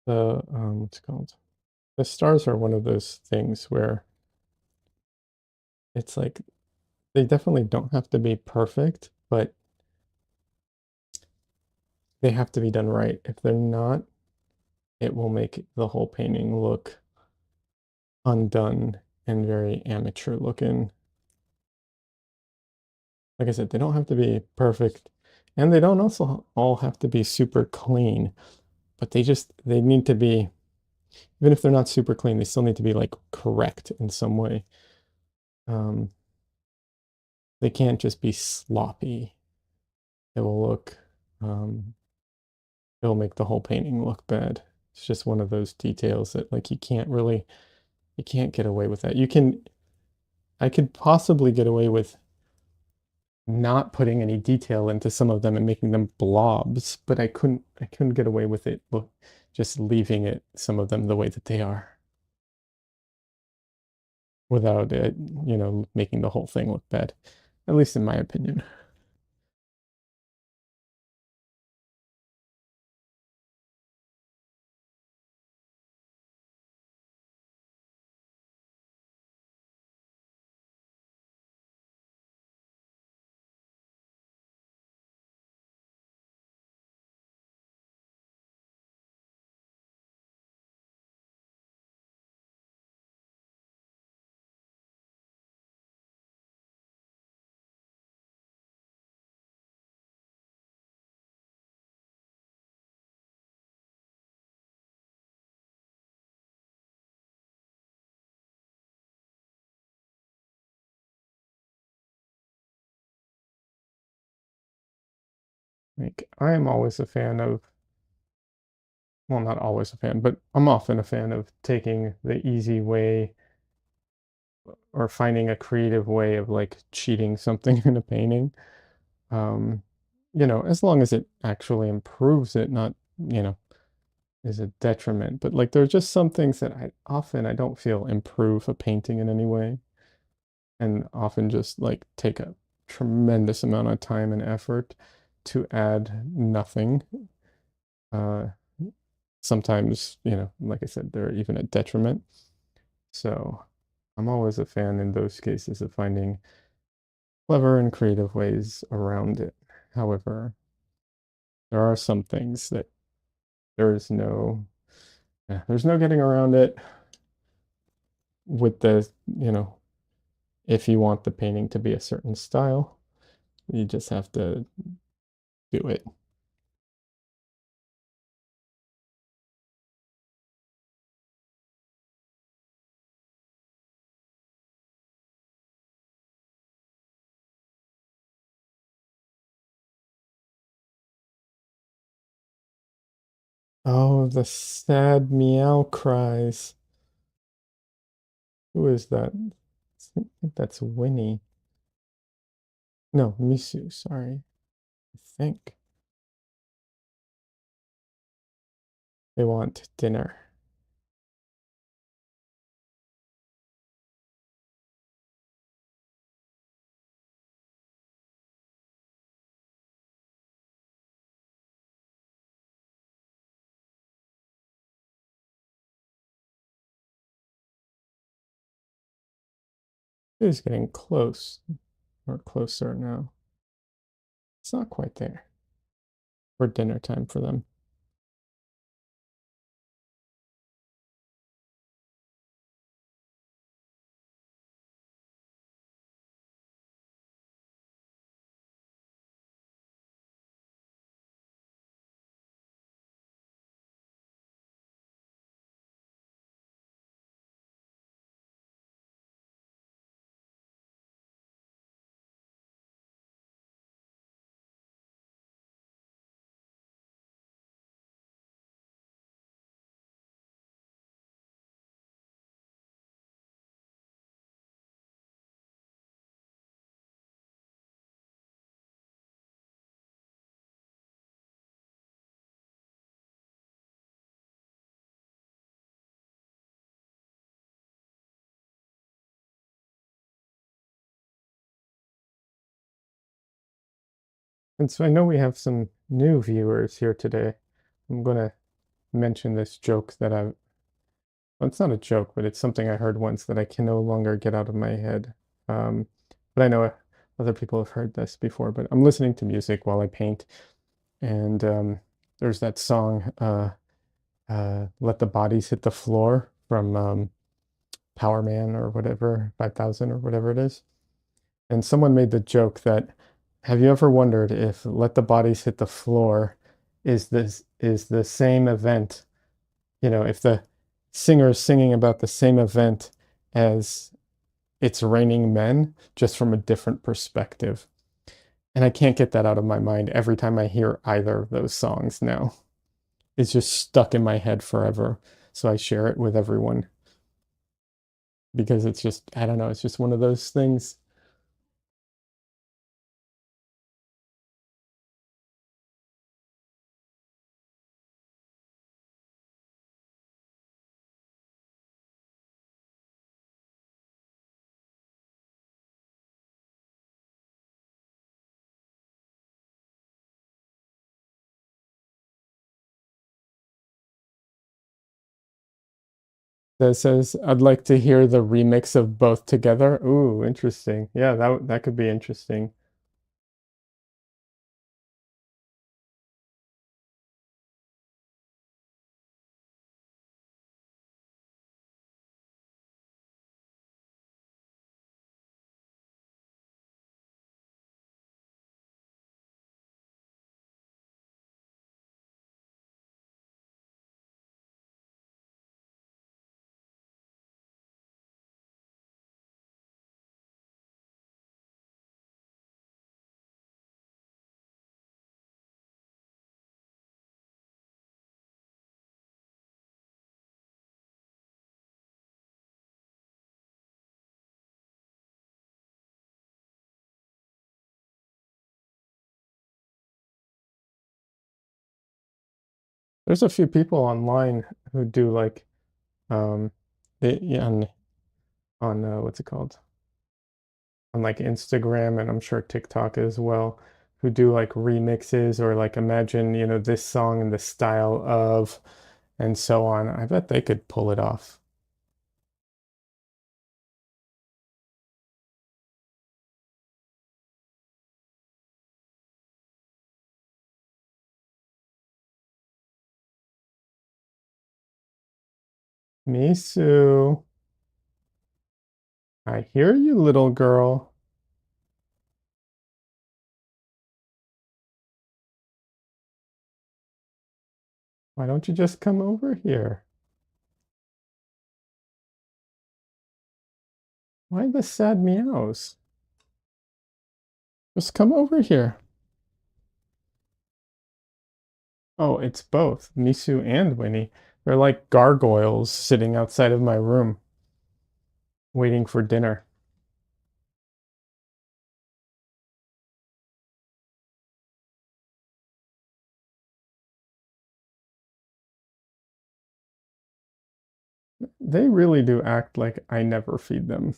The what's it called? The stars are one of those things where it's like they definitely don't have to be perfect, but they have to be done right. If they're not, it will make the whole painting look undone and very amateur looking. Like I said, they don't have to be perfect, and they don't also all have to be super clean, but they need to be, even if they're not super clean, they still need to be like correct in some way. Um, they can't just be sloppy. It will look, um, it'll make the whole painting look bad. It's just one of those details that like you can't get away with that. I could possibly get away with not putting any detail into some of them and making them blobs, but I couldn't get away with it just leaving it some of them the way that they are without it, making the whole thing look bad. at least in my opinion. Like, I am always a fan of, well, not always a fan, but I'm often a fan of taking the easy way or finding a creative way of like cheating something in a painting. Um, as long as it actually improves it, not, you know, is a detriment. But like there's just some things that I don't feel improve a painting in any way, and often just like take a tremendous amount of time and effort to add nothing. Uh, Sometimes, like I said, they're even a detriment. So I'm always a fan in those cases of finding clever and creative ways around it. However, there are some things that there is no, yeah, there's no getting around it with the, you know, if you want the painting to be a certain style, you just have to do it. Oh, the sad meow cries. Who is that? I think that's Winnie. No, Misu, sorry. I think they want dinner. It is getting close or closer now. It's not quite there for dinner time for them. And so I know we have some new viewers here today. I'm going to mention this joke that well, it's not a joke, but it's something I heard once that I can no longer get out of my head. Um, but I know other people have heard this before, but I'm listening to music while I paint. And there's that song, Let the Bodies Hit the Floor from Power Man or whatever, 5000 or whatever it is. And someone made the joke that, have you ever wondered if Let the Bodies Hit the Floor is the same event, if the singer is singing about the same event as It's Raining Men, just from a different perspective. And I can't get that out of my mind every time I hear either of those songs now. It's just stuck in my head forever. So I share it with everyone because it's just, I don't know, it's just one of those things. That says, I'd like to hear the remix of both together. Ooh, interesting. Yeah, that could be interesting. There's a few people online who do like um yeah, on what's it called? On like Instagram and I'm sure TikTok as well, who do like remixes or like imagine, this song in the style of and so on. I bet they could pull it off. Misu, I hear you, little girl. Why don't you just come over here? Why the sad meows? Just come over here. Oh, it's both Misu and Winnie. They're like gargoyles sitting outside of my room, waiting for dinner. They really do act like I never feed them.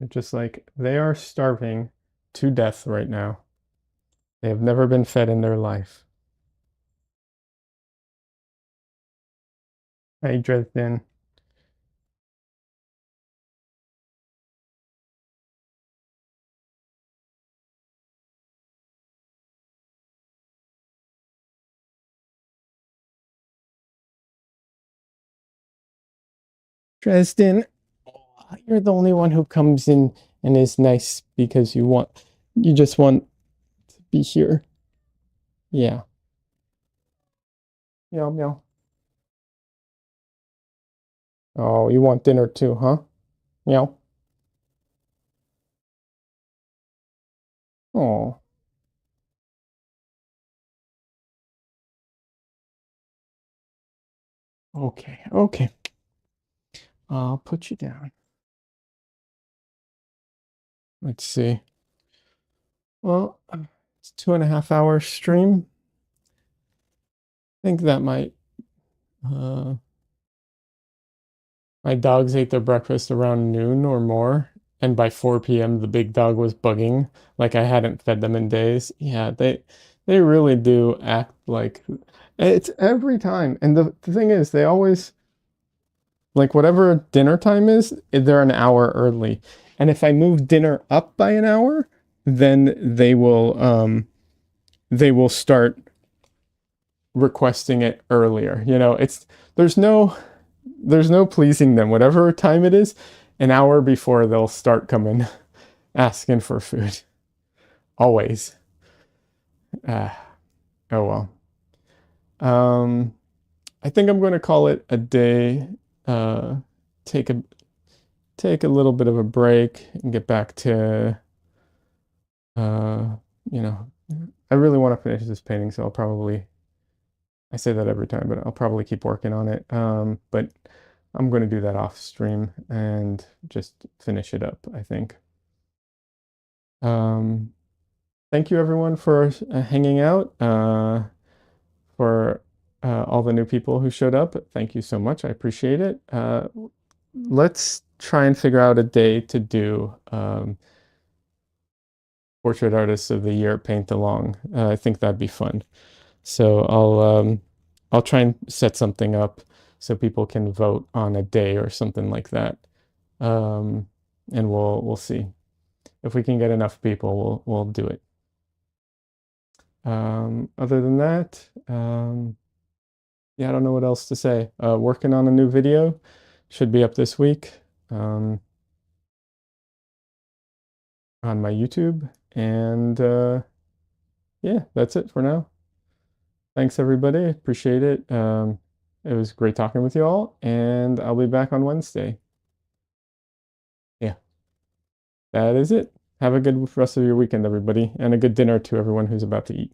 They're just like, they are starving to death right now. They have never been fed in their life. Hey, Dresden. Dresden, you're the only one who comes in and is nice because you just want to be here. Yeah. Meow, meow. Oh, you want dinner too, huh? Meow. Oh, okay, okay. I'll put you down. Let's see. Well, it's 2.5 hour stream. I think that might, uh, my dogs ate their breakfast around noon or more, and by 4 p.m. the big dog was bugging like I hadn't fed them in days. Yeah, they really do act like it's every time. And the thing is, they always like whatever dinner time is, they're an hour early. And if I move dinner up by an hour, then they will start requesting it earlier. It's there's no pleasing them. Whatever time it is, an hour before they'll start coming asking for food. Always. Uh, oh well. Um, I think I'm going to call it a day. Uh, take a take a little bit of a break and get back to uh, you know, I really want to finish this painting, so I say that every time, but I'll probably keep working on it. But I'm going to do that off stream and just finish it up, I think. Um, thank you everyone for hanging out, for all the new people who showed up. Thank you so much. I appreciate it. Let's try and figure out a day to do Portrait Artist of the Year paint along. I think that'd be fun. So I'll try and set something up. so people can vote on a day or something like that. And we'll see if we can get enough people. We'll do it. Other than that, yeah, I don't know what else to say. Working on a new video, should be up this week on my YouTube, and yeah, that's it for now. Thanks, everybody. Appreciate it. It was great talking with you all, and I'll be back on Wednesday. Yeah, that is it. Have a good rest of your weekend, everybody, and a good dinner to everyone who's about to eat.